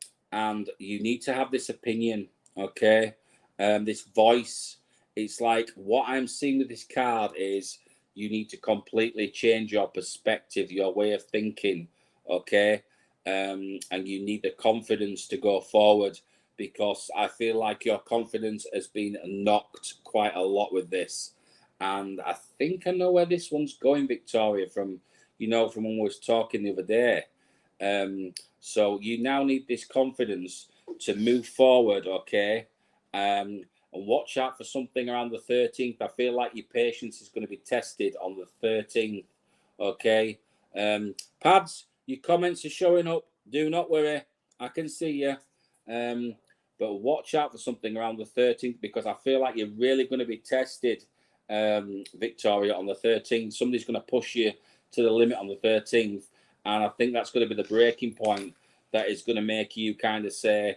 you need to have this opinion, okay? This voice. It's like what I'm seeing with this card is you need to completely change your perspective, your way of thinking, okay? And you need the confidence to go forward, because I feel like your confidence has been knocked quite a lot with this. And I think I know where this one's going, Victoria, from when we was talking the other day. So you now need this confidence to move forward, okay? And watch out for something around the 13th. I feel like your patience is going to be tested on the 13th, okay? Pads, your comments are showing up. Do not worry. I can see you. But watch out for something around the 13th, because I feel like you're really going to be tested, Victoria, on the 13th. Somebody's going to push you to the limit on the 13th. And I think that's going to be the breaking point that is going to make you kind of say,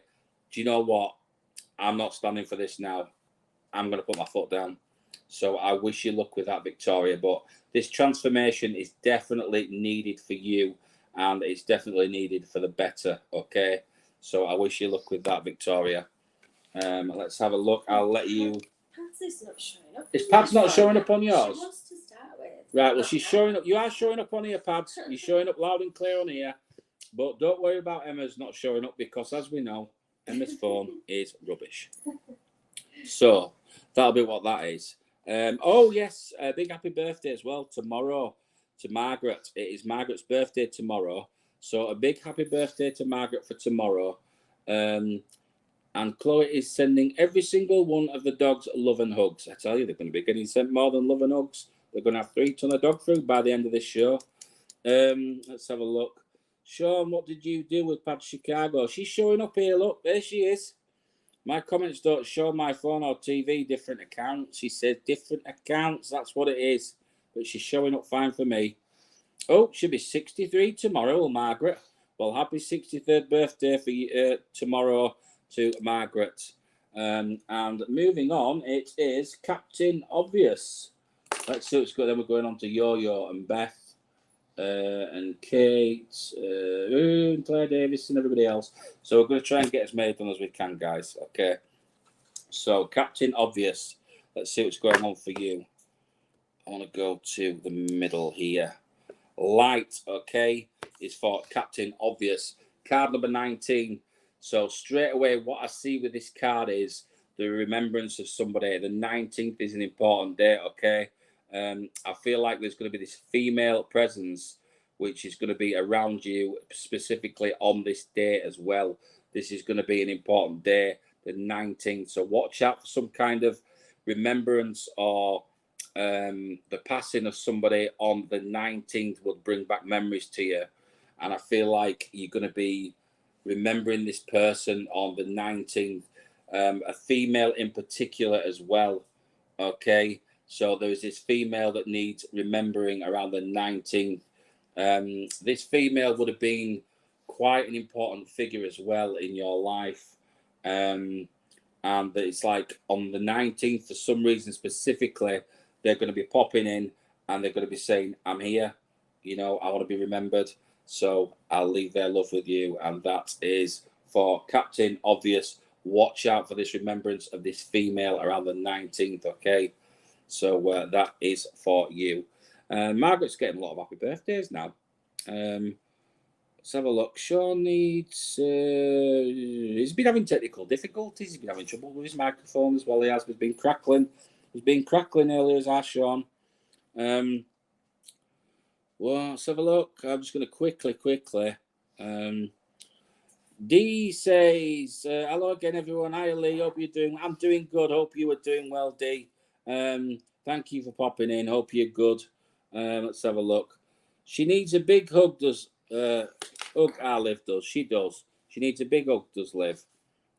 do you know what? I'm not standing for this now. I'm going to put my foot down. So I wish you luck with that, Victoria. But this transformation is definitely needed for you, and it's definitely needed for the better, okay? So I wish you luck with that, Victoria. Let's have a look. I'll let you... Pads is not showing up. Is Pads not showing up on yours? She wants to start with. Right, well, she's showing up. You are showing up on here, Pads. You're showing up loud and clear on here. But don't worry about Emma's not showing up, because, as we know, Emma's phone is rubbish. So that'll be what that is. Oh, yes, a big happy birthday as well tomorrow to Margaret. It is Margaret's birthday tomorrow. So a big happy birthday to Margaret for tomorrow. And Chloe is sending every single one of the dogs love and hugs. I tell you, they're going to be getting sent more than love and hugs. They're going to have 3 tons of dog food by the end of this show. Let's have a look. Sean, what did you do with Pad Chicago? She's showing up here. Look, there she is. My comments don't show my phone or TV, different accounts. She says different accounts. That's what it is. But she's showing up fine for me. Oh, she'll be 63 tomorrow, Margaret. Well, happy 63rd birthday for you tomorrow to Margaret. And moving on, it is Captain Obvious. Let's see what's good. Then we're going on to Yo-Yo and Beth and Kate, and Claire Davis and everybody else. So we're going to try and get as many done as we can, guys. Okay. So Captain Obvious. Let's see what's going on for you. I want to go to the middle here. Light, okay, is for Captain Obvious. Card number 19. So straight away, what I see with this card is the remembrance of somebody. The 19th is an important date, okay? I feel like there's going to be this female presence which is going to be around you specifically on this day as well. This is going to be an important day, the 19th. So watch out for some kind of remembrance or the passing of somebody on the 19th will bring back memories to you. And I feel like you're going to be remembering this person on the 19th, a female in particular as well. Okay. So there is this female that needs remembering around the 19th. This female would have been quite an important figure as well in your life. And it's like on the 19th, for some reason specifically, they're going to be popping in and they're going to be saying, I'm here, you know, I want to be remembered. So I'll leave their love with you. And that is for Captain Obvious. Watch out for this remembrance of this female around the 19th, okay? So that is for you. Margaret's getting a lot of happy birthdays now. Let's have a look. Sean needs... he's been having technical difficulties. He's been having trouble with his microphone as well. He has been crackling. He's been crackling earlier as our Sean. Well, let's have a look. I'm just going to quickly. D says, hello again, everyone. Hi, Lee. Hope you're doing... I'm doing good. Hope you are doing well, D. Thank you for popping in. Hope you're good. Let's have a look. She needs a big hug, does... hug our Liv does. She does. She needs a big hug, does Liv.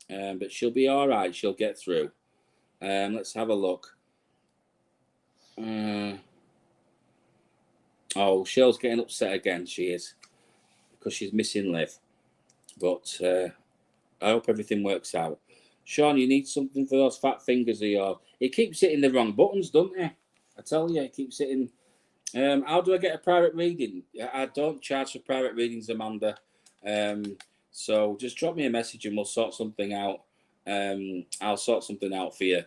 But she'll be all right. She'll get through. Let's have a look. Oh, Shell's getting upset again. She is, because she's missing Liv. But I hope everything works out. Sean, you need something for those fat fingers of yours. It keeps hitting the wrong buttons, don't it? I tell you, it keeps hitting. How do I get a private reading? I don't charge for private readings, Amanda. So just drop me a message and we'll sort something out. I'll sort something out for you.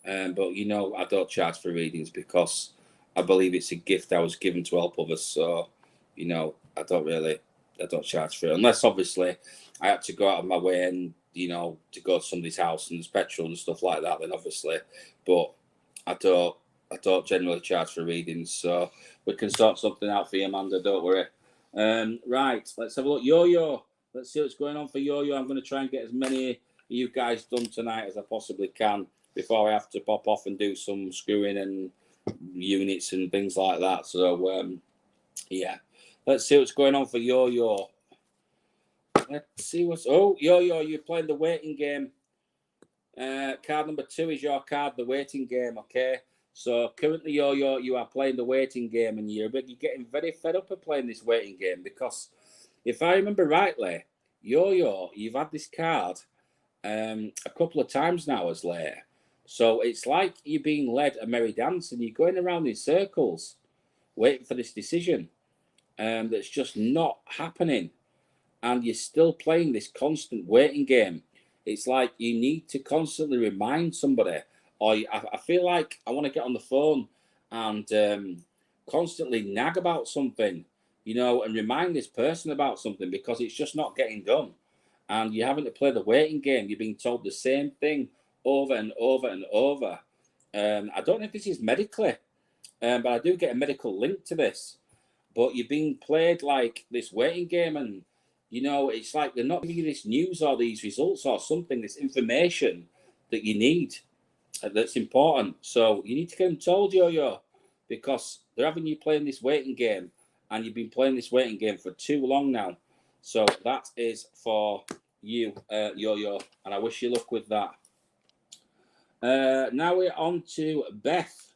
But you know, I don't charge for readings because I believe it's a gift I was given to help others. So, you know, I don't charge for it. Unless obviously I had to go out of my way and, you know, to go to somebody's house and there's petrol and stuff like that, then obviously. But I don't generally charge for readings. So we can sort something out for you, Amanda, don't worry. Right, let's have a look. Yo-Yo. Let's see what's going on for Yo-Yo. I'm going to try and get as many of you guys done tonight as I possibly can before I have to pop off and do some screwing and units and things like that. So, yeah. Let's see what's going on for Yo-Yo. Let's see what's... Oh, Yo-Yo, you're playing the waiting game. Card number 2 is your card, the waiting game, okay? So currently, Yo-Yo, you are playing the waiting game and you're getting very fed up of playing this waiting game because if I remember rightly, Yo-Yo, you've had this card a couple of times now as Lair. So it's like you're being led a merry dance and you're going around in circles waiting for this decision that's just not happening. And you're still playing this constant waiting game. It's like you need to constantly remind somebody. Or I feel like I want to get on the phone and constantly nag about something, you know, and remind this person about something because it's just not getting done. And you're having to play the waiting game. You're being told the same thing over and over and over. I don't know if this is medically, but I do get a medical link to this. But you're being played like this waiting game, and you know it's like they're not giving you this news or these results or something, this information that you need that's important. So you need to get them told, Yo-Yo, because they're having you playing this waiting game, and you've been playing this waiting game for too long now. So that is for you, Yo-Yo, and I wish you luck with that. Now we're on to Beth.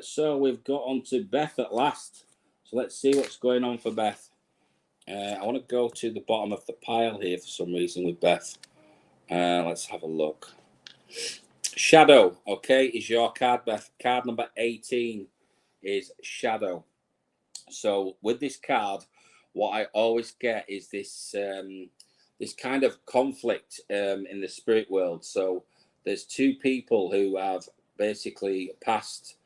So we've got on to Beth at last. So let's see what's going on for Beth. I want to go to the bottom of the pile here for some reason with Beth. Let's have a look. Shadow, okay, is your card, Beth. Card number 18 is Shadow. So with this card, what I always get is this this kind of conflict in the spirit world. So there's two people who have basically passed,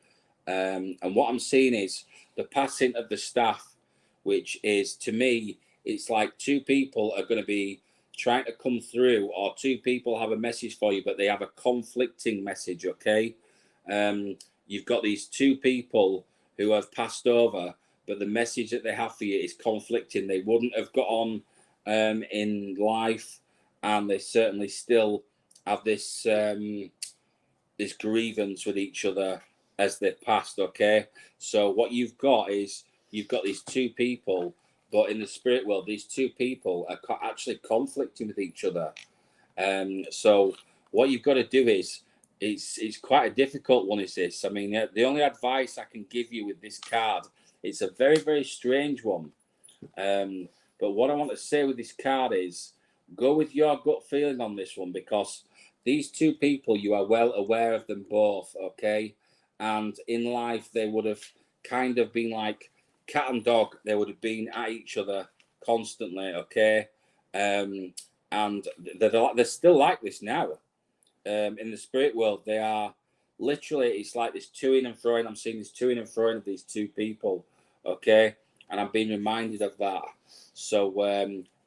and what I'm seeing is the passing of the staff, which is, to me, it's like two people are going to be trying to come through, or two people have a message for you, but they have a conflicting message. Okay, you've got these two people who have passed over, but the message that they have for you is conflicting. They wouldn't have got on in life, and they certainly still have this this grievance with each other as they've passed. Okay, so what you've got is you've got these two people, but in the spirit world, these two people are actually conflicting with each other. So what you've got to do is it's quite a difficult one. Is this? I mean, the only advice I can give you with this card, it's a very, very strange one. But what I want to say with this card is go with your gut feeling on this one, because these two people, you are well aware of them both, okay? And in life, they would have kind of been like cat and dog. They would have been at each other constantly, okay? And they're still like this now. In the spirit world, they are literally, it's like this toing and throwing. I'm seeing this toing and throwing of these two people, okay? And I'm being reminded of that. So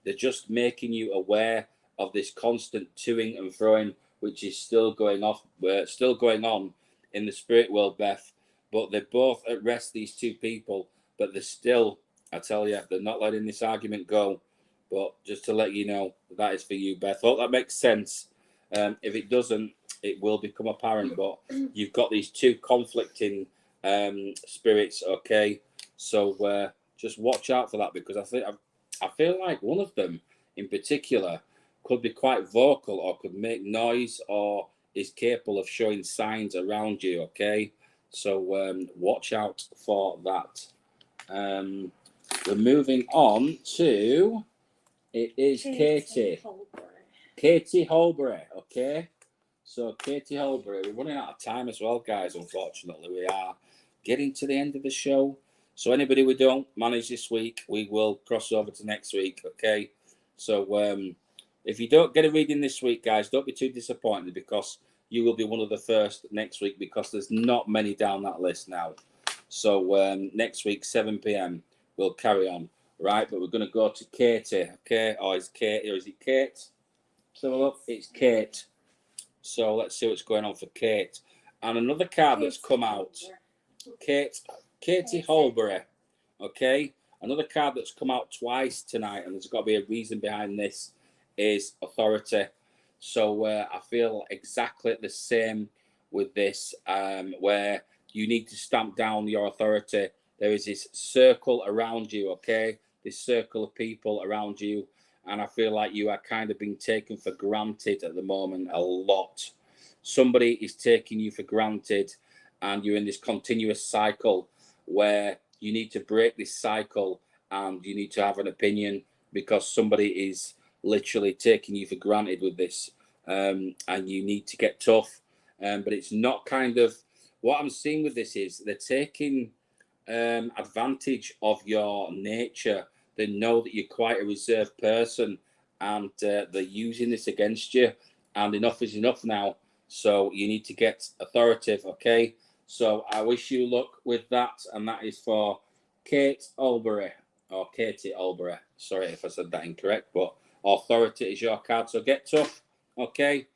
they're just making you aware of this constant toing and throwing, which is still going on in the spirit world, Beth. But they're both at rest, these two people, but they're still, I tell you, they're not letting this argument go. But just to let you know, that is for you, Beth. Hope that makes sense. If it doesn't, it will become apparent. But you've got these two conflicting spirits, okay? So just watch out for that, because I feel like one of them in particular could be quite vocal, or could make noise, or is capable of showing signs around you, okay? So watch out for that. We're moving on to, it is Katie. Katie Holbury, okay? So Katie Holbury, we're running out of time as well, guys, unfortunately. We are getting to the end of the show. So anybody we don't manage this week, we will cross over to next week, okay? So if you don't get a reading this week, guys, don't be too disappointed, because you will be one of the first next week, because there's not many down that list now. So next week, 7 p.m, we'll carry on, right? But we're going to go to Katie, okay? Or is it Kate? So look, it's Kate. So let's see what's going on for Kate. And another card that's come out, Katie Holbury, okay? Another card that's come out twice tonight, and there's got to be a reason behind this, is authority. So I feel exactly the same with this, where you need to stamp down your authority. There is this circle around you, okay? This circle of people around you, and I feel like you are kind of being taken for granted at the moment a lot. Somebody is taking you for granted, and you're in this continuous cycle where you need to break this cycle, and you need to have an opinion, because somebody is literally taking you for granted with this, and you need to get tough. But it's not kind of, what I'm seeing with this is they're taking advantage of your nature. They know that you're quite a reserved person, and they're using this against you, and enough is enough now. So you need to get authoritative, okay? So I wish you luck with that, and that is for Kate Albury, or Katie Albury. Sorry if I said that incorrect, but authority is your card, so get tough, okay?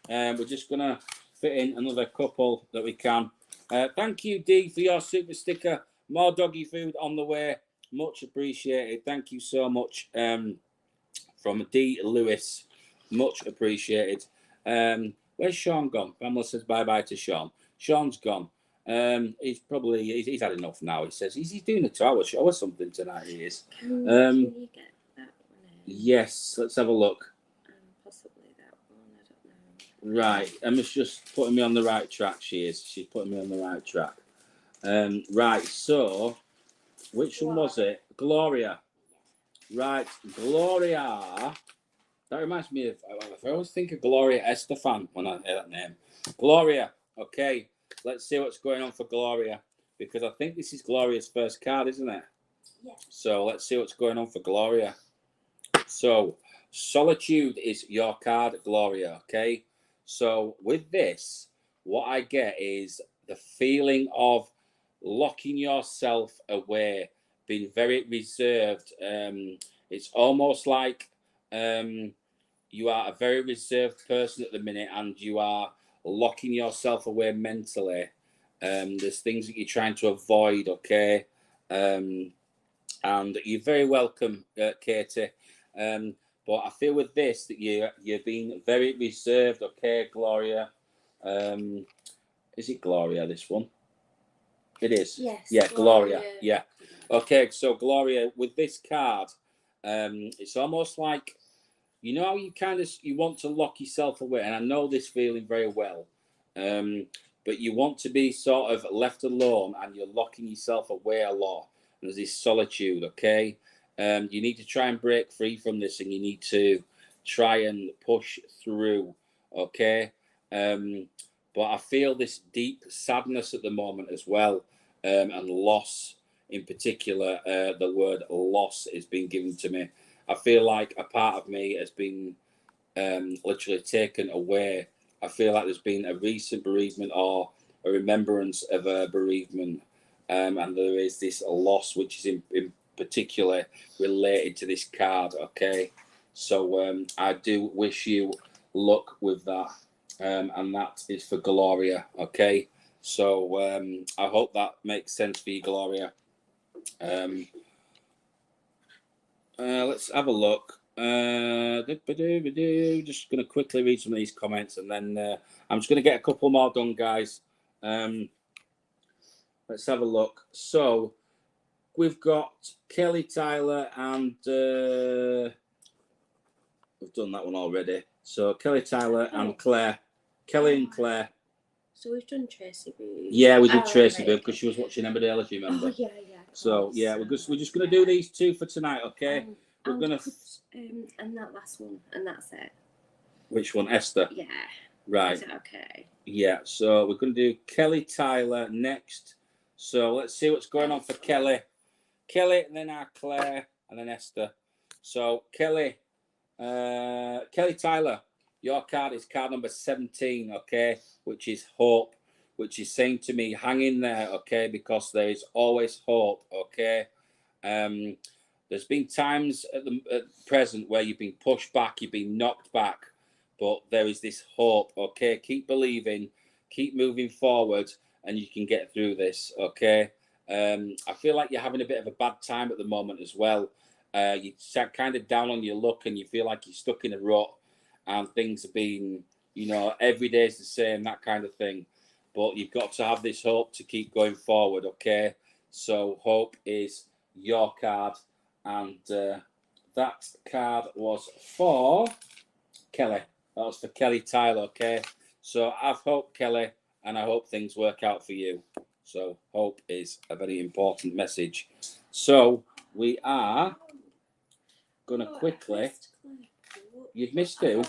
We're just going to fit in another couple that we can. Thank you, Dee, for your super sticker. More doggy food on the way. Much appreciated. Thank you so much from D. Lewis. Much appreciated. Where's Sean gone? Pamela says bye-bye to Sean. Sean's gone. He's had enough now. He says he's doing a 2-hour show or something tonight. He is. Can you get that one in? Yes, let's have a look. Possibly that one, I don't know. Right, Emma's just putting me on the right track. She's putting me on the right track. Right, so which one was it? Gloria. Right, Gloria. That reminds me of, I always think of Gloria Estefan when I hear that name. Gloria, okay, let's see what's going on for Gloria, because I think this is Gloria's first card, isn't it? Yeah. So let's see what's going on for Gloria. So, solitude is your card, Gloria, okay? So, with this, what I get is the feeling of locking yourself away, being very reserved. It's almost like you are a very reserved person at the minute and you are locking yourself away mentally. There's things that you're trying to avoid, okay? And you're very welcome, Katie. But I feel with this that you're being very reserved, okay, Gloria. Is it Gloria, this one? It is. Yes. Yeah, Gloria. Yeah. Okay, so Gloria, with this card, it's almost like, you know how you want to lock yourself away, and I know this feeling very well. But you want to be sort of left alone, and you're locking yourself away a lot. And there's this solitude, okay? You need to try and break free from this, and you need to try and push through, okay? But I feel this deep sadness at the moment as well, and loss in particular. The word loss is being given to me. I feel like a part of me has been literally taken away. I feel like there's been a recent bereavement or a remembrance of a bereavement, and there is this loss which is in particular related to this card, okay? So I do wish you luck with that, and that is for Gloria, okay? So I hope that makes sense for you, Gloria. Let's have a look. Just going to quickly read some of these comments, and then I'm just going to get a couple more done, guys. Let's have a look. So we've got Kelly, Tyler, and we've done that one already. So Kelly, Tyler, and Claire. Kelly and Claire. So we've done Tracy Boo. Yeah, we did Tracy Boo because she was watching Emmerdale, if you remember. Oh yeah. So yeah, we're just going to do these two for tonight, okay? We're gonna and that last one, and that's it. Which one, Esther? Yeah. Right. Is it okay? Yeah. So we're going to do Kelly, Tyler next. So let's see what's going on for Kelly. Kelly, and then our Claire, and then Esther. So Kelly, Tyler, your card is card number 17, okay, which is hope, which is saying to me, hang in there, okay, because there is always hope, okay. There's been times at present where you've been pushed back, you've been knocked back, but there is this hope, okay? Keep believing, keep moving forward, and you can get through this, okay? I feel like you're having a bit of a bad time at the moment as well. You're kind of down on your luck, and you feel like you're stuck in a rut, and things are being, every day is the same, that kind of thing. But you've got to have this hope to keep going forward, okay? So hope is your card. And that card was for Kelly. That was for Kelly, Tyler, okay? So I've hope, Kelly, and I hope things work out for you. So hope is a very important message. So we are going to quickly... You've missed who? I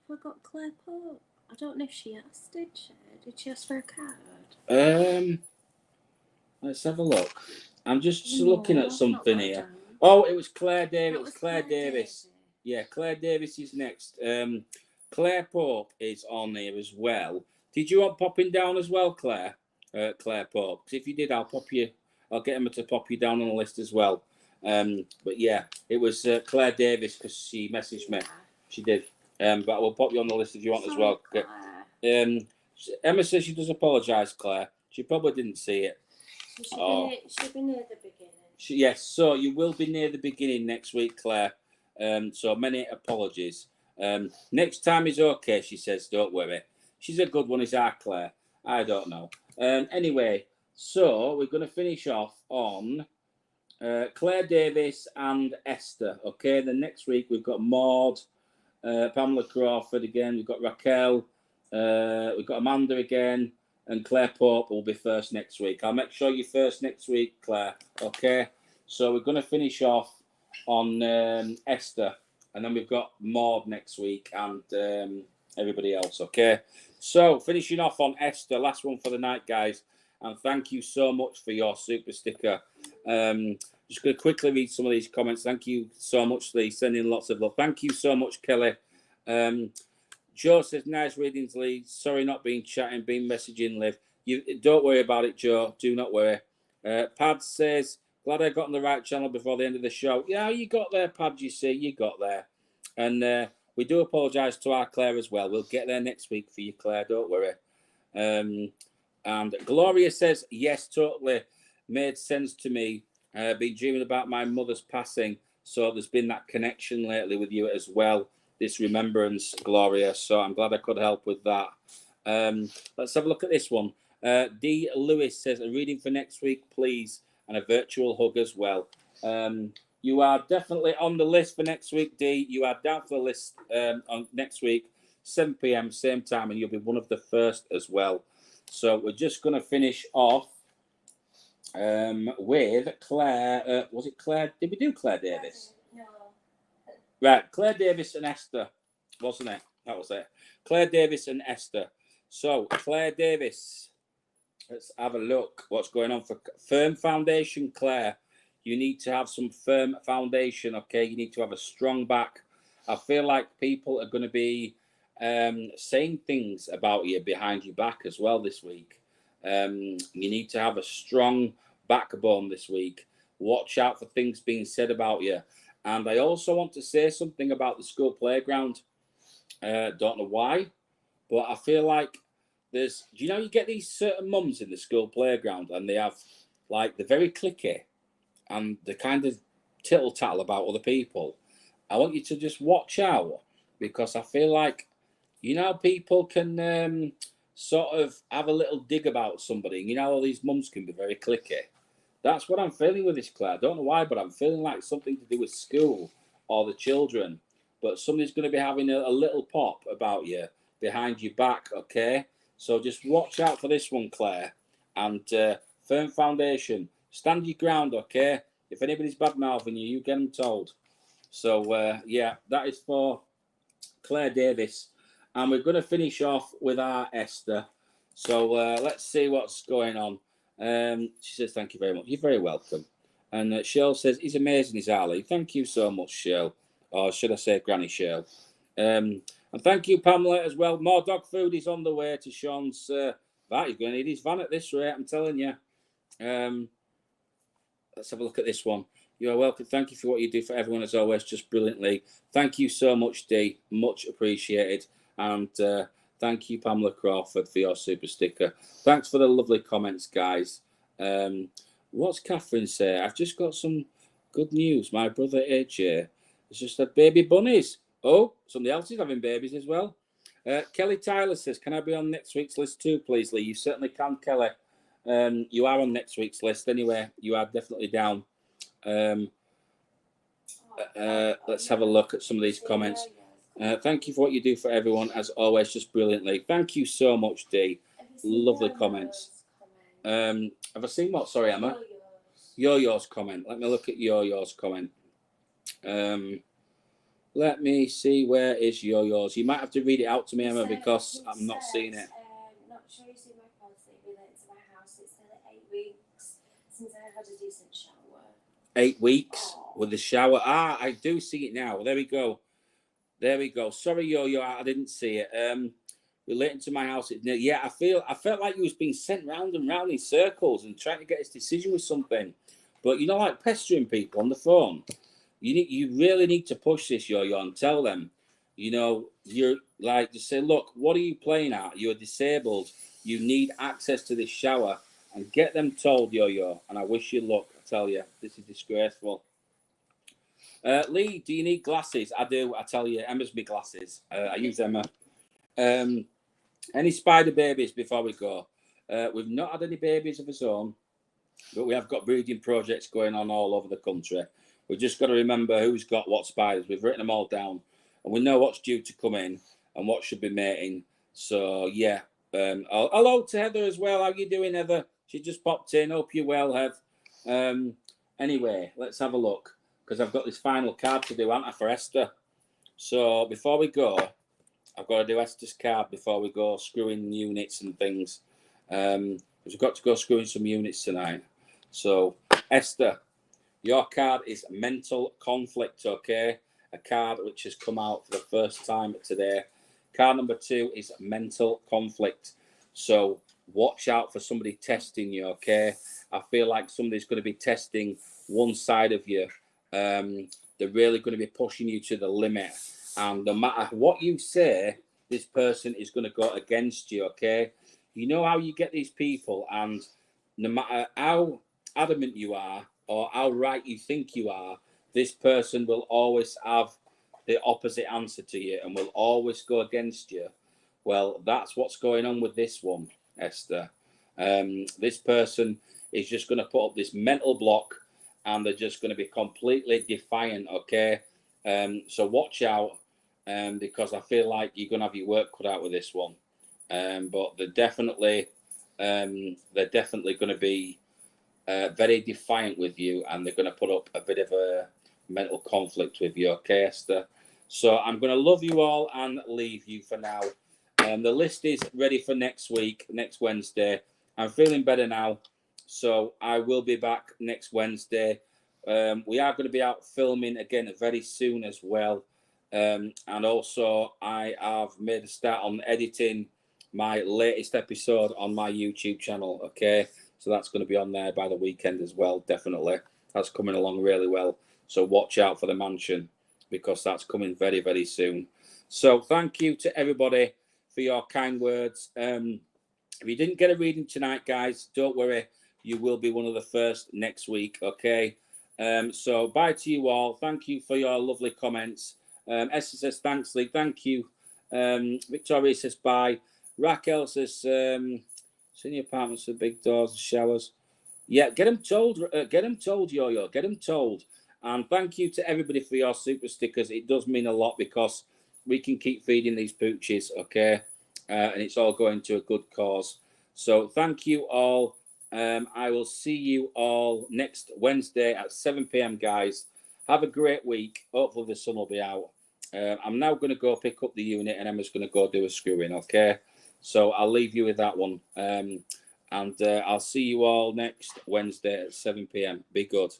forgot Claire Pope. I don't know if she asked, did she? Did she ask for a card? Let's have a look. I'm just looking at something here. Down. Oh, it was Claire Davis. It was Claire Davis. Yeah, Claire Davis is next. Claire Pope is on here as well. Did you want popping down as well, Claire? Claire Pope. Because if you did, I'll get Emma to pop you down on the list as well. But yeah, it was Claire Davis because she messaged me. She did. But we'll pop you on the list if you want as well. Emma says she does apologise, Claire. She probably didn't see it. She'll be near the beginning. Yes, so you will be near the beginning next week, Claire. So many apologies. Next time is okay, she says. Don't worry. She's a good one, is our Claire? I don't know. Anyway, so we're going to finish off on Claire Davis and Esther. Okay, then next week we've got Maud, Pamela Crawford again. We've got Raquel. We've got Amanda again. And Claire Pope will be first next week. I'll make sure you're first next week, Claire. Okay? So we're going to finish off on Esther, and then we've got Maud next week and everybody else. Okay, so finishing off on Esther, last one for the night, guys, and thank you so much for your super sticker. Just going to quickly read some of these comments. Thank you so much, Lee, sending lots of love. Thank you so much, Kelly. Joe says, nice readings, Lee. Sorry not being chatting, been messaging Liv. You don't worry about it, Joe. Do not worry. Pad says, glad I got on the right channel before the end of the show. Yeah, you got there, Pad, you see. You got there. And we do apologise to our Claire as well. We'll get there next week for you, Claire. Don't worry. And Gloria says, yes, totally. Made sense to me. Been dreaming about my mother's passing. So there's been that connection lately with you as well. This remembrance, Gloria. So I'm glad I could help with that. Let's have a look at this one. D. Lewis says, a reading for next week, please, and a virtual hug as well. You are definitely on the list for next week, D. You are down for the list on next week, 7 p.m., same time, and you'll be one of the first as well. So we're just going to finish off with Claire. Was it Claire? Did we do Claire Davis? No. Right, Claire Davis and Esther, wasn't it? That was it. Claire Davis and Esther. So, Claire Davis, let's have a look. What's going on for firm foundation, Claire? You need to have some firm foundation, okay? You need to have a strong back. I feel like people are going to be saying things about you behind your back as well this week. You need to have a strong backbone this week. Watch out for things being said about you. And I also want to say something about the school playground. Don't know why, but I feel like there's, do you know, you get these certain mums in the school playground and they have, like, they're very cliquey and they kind of tittle tattle about other people. I want you to just watch out because I feel like, you know, people can sort of have a little dig about somebody. You know, all these mums can be very cliquey. That's what I'm feeling with this, Claire. I don't know why, but I'm feeling like something to do with school or the children. But somebody's going to be having a little pop about you behind your back, okay? So just watch out for this one, Claire. And firm foundation. Stand your ground, okay? If anybody's bad-mouthing you, you get them told. So, yeah, that is for Claire Davis. And we're going to finish off with our Esther. So let's see what's going on. She says, thank you very much. You're very welcome. And Cheryl says, he's amazing, is Ali. Thank you so much, Cheryl. Or should I say Granny Cheryl. And thank you, Pamela, as well. More dog food is on the way to Sean's van. He's going to need his van at this rate, I'm telling you. Let's have a look at this one. You are welcome. Thank you for what you do for everyone, as always, just brilliantly. Thank you so much, Dee. Much appreciated. And thank you, Pamela Crawford, for your super sticker. Thanks for the lovely comments, guys. What's Catherine say? I've just got some good news. My brother AJ has just had baby bunnies. Oh, somebody else is having babies as well. Kelly Tyler says, can I be on next week's list too, please, Lee? You certainly can, Kelly. You are on next week's list anyway. You are definitely down. Let's have a look at some of these comments. Thank you for what you do for everyone, as always, just brilliantly. Thank you so much, Dee. Lovely comments. Have I seen what? Sorry, Emma. Yo-Yo's comment. Let me look at Yo-Yo's comment. Let me see, where is Yo-Yo's? You might have to read it out to me, Emma, because I'm not seeing it. Not sure you see my policy related to my house. It's still 8 weeks since I had a decent shower. 8 weeks with the shower. Ah, I do see it now. There we go. There we go. Sorry, Yo-Yo, I didn't see it. Relating to my house, yeah, I felt like he was being sent round and round in circles and trying to get his decision with something. But you know, like pestering people on the phone, you really need to push this, Yo-Yo, and tell them, you know, you're like, just say, look, what are you playing at? You're disabled. You need access to this shower, and get them told, Yo-Yo. And I wish you luck. I tell you, this is disgraceful. Lee, do you need glasses? I do. I tell you, Emma's my glasses. I use Emma. Any spider babies before we go? We've not had any babies of his own, but we have got breeding projects going on all over the country. We've just got to remember who's got what spiders. We've written them all down, and we know what's due to come in and what should be mating. So, yeah. Hello to Heather as well. How you doing, Heather? She just popped in. Hope you're well, Hev. Anyway, let's have a look. because I've got this final card to do, haven't I, for Esther? So before we go, I've got to do Esther's card before we go screwing units and things. We've got to go screwing some units tonight. So, Esther, your card is Mental Conflict, okay? A card which has come out for the first time today. Card number 2 is Mental Conflict. So, watch out for somebody testing you, okay? I feel like somebody's going to be testing one side of you. They're really going to be pushing you to the limit. And no matter what you say, this person is going to go against you, okay? You know how you get these people, and no matter how adamant you are or how right you think you are, this person will always have the opposite answer to you and will always go against you. Well, that's what's going on with this one, Esther. This person is just going to put up this mental block, and they're just going to be completely defiant, okay? So watch out, because I feel like you're going to have your work cut out with this one. But they're definitely going to be very defiant with you, and they're going to put up a bit of a mental conflict with you, okay, Esther? So I'm going to love you all and leave you for now. The list is ready for next week, next Wednesday. I'm feeling better now, so I will be back next Wednesday. We are going to be out filming again very soon as well. And also, I have made a start on editing my latest episode on my YouTube channel, okay? So that's going to be on there by the weekend as well, definitely. That's coming along really well. So watch out for the mansion, because that's coming very, very soon. So thank you to everybody for your kind words. If you didn't get a reading tonight, guys, don't worry. You will be one of the first next week, okay? So bye to you all. Thank you for your lovely comments. Esther says, thanks, Lee. Thank you. Victoria says, bye. Raquel says, senior apartments with big doors and showers. Yeah, get them told, Yo-Yo. Get them told. And thank you to everybody for your super stickers. It does mean a lot, because we can keep feeding these pooches, okay? And it's all going to a good cause. So thank you all. I will see you all next Wednesday at 7 p.m, guys. Have a great week. Hopefully the sun will be out. I'm now going to go pick up the unit, and Emma's going to go do a screwing, okay? So I'll leave you with that one. And I'll see you all next Wednesday at 7 p.m. Be good.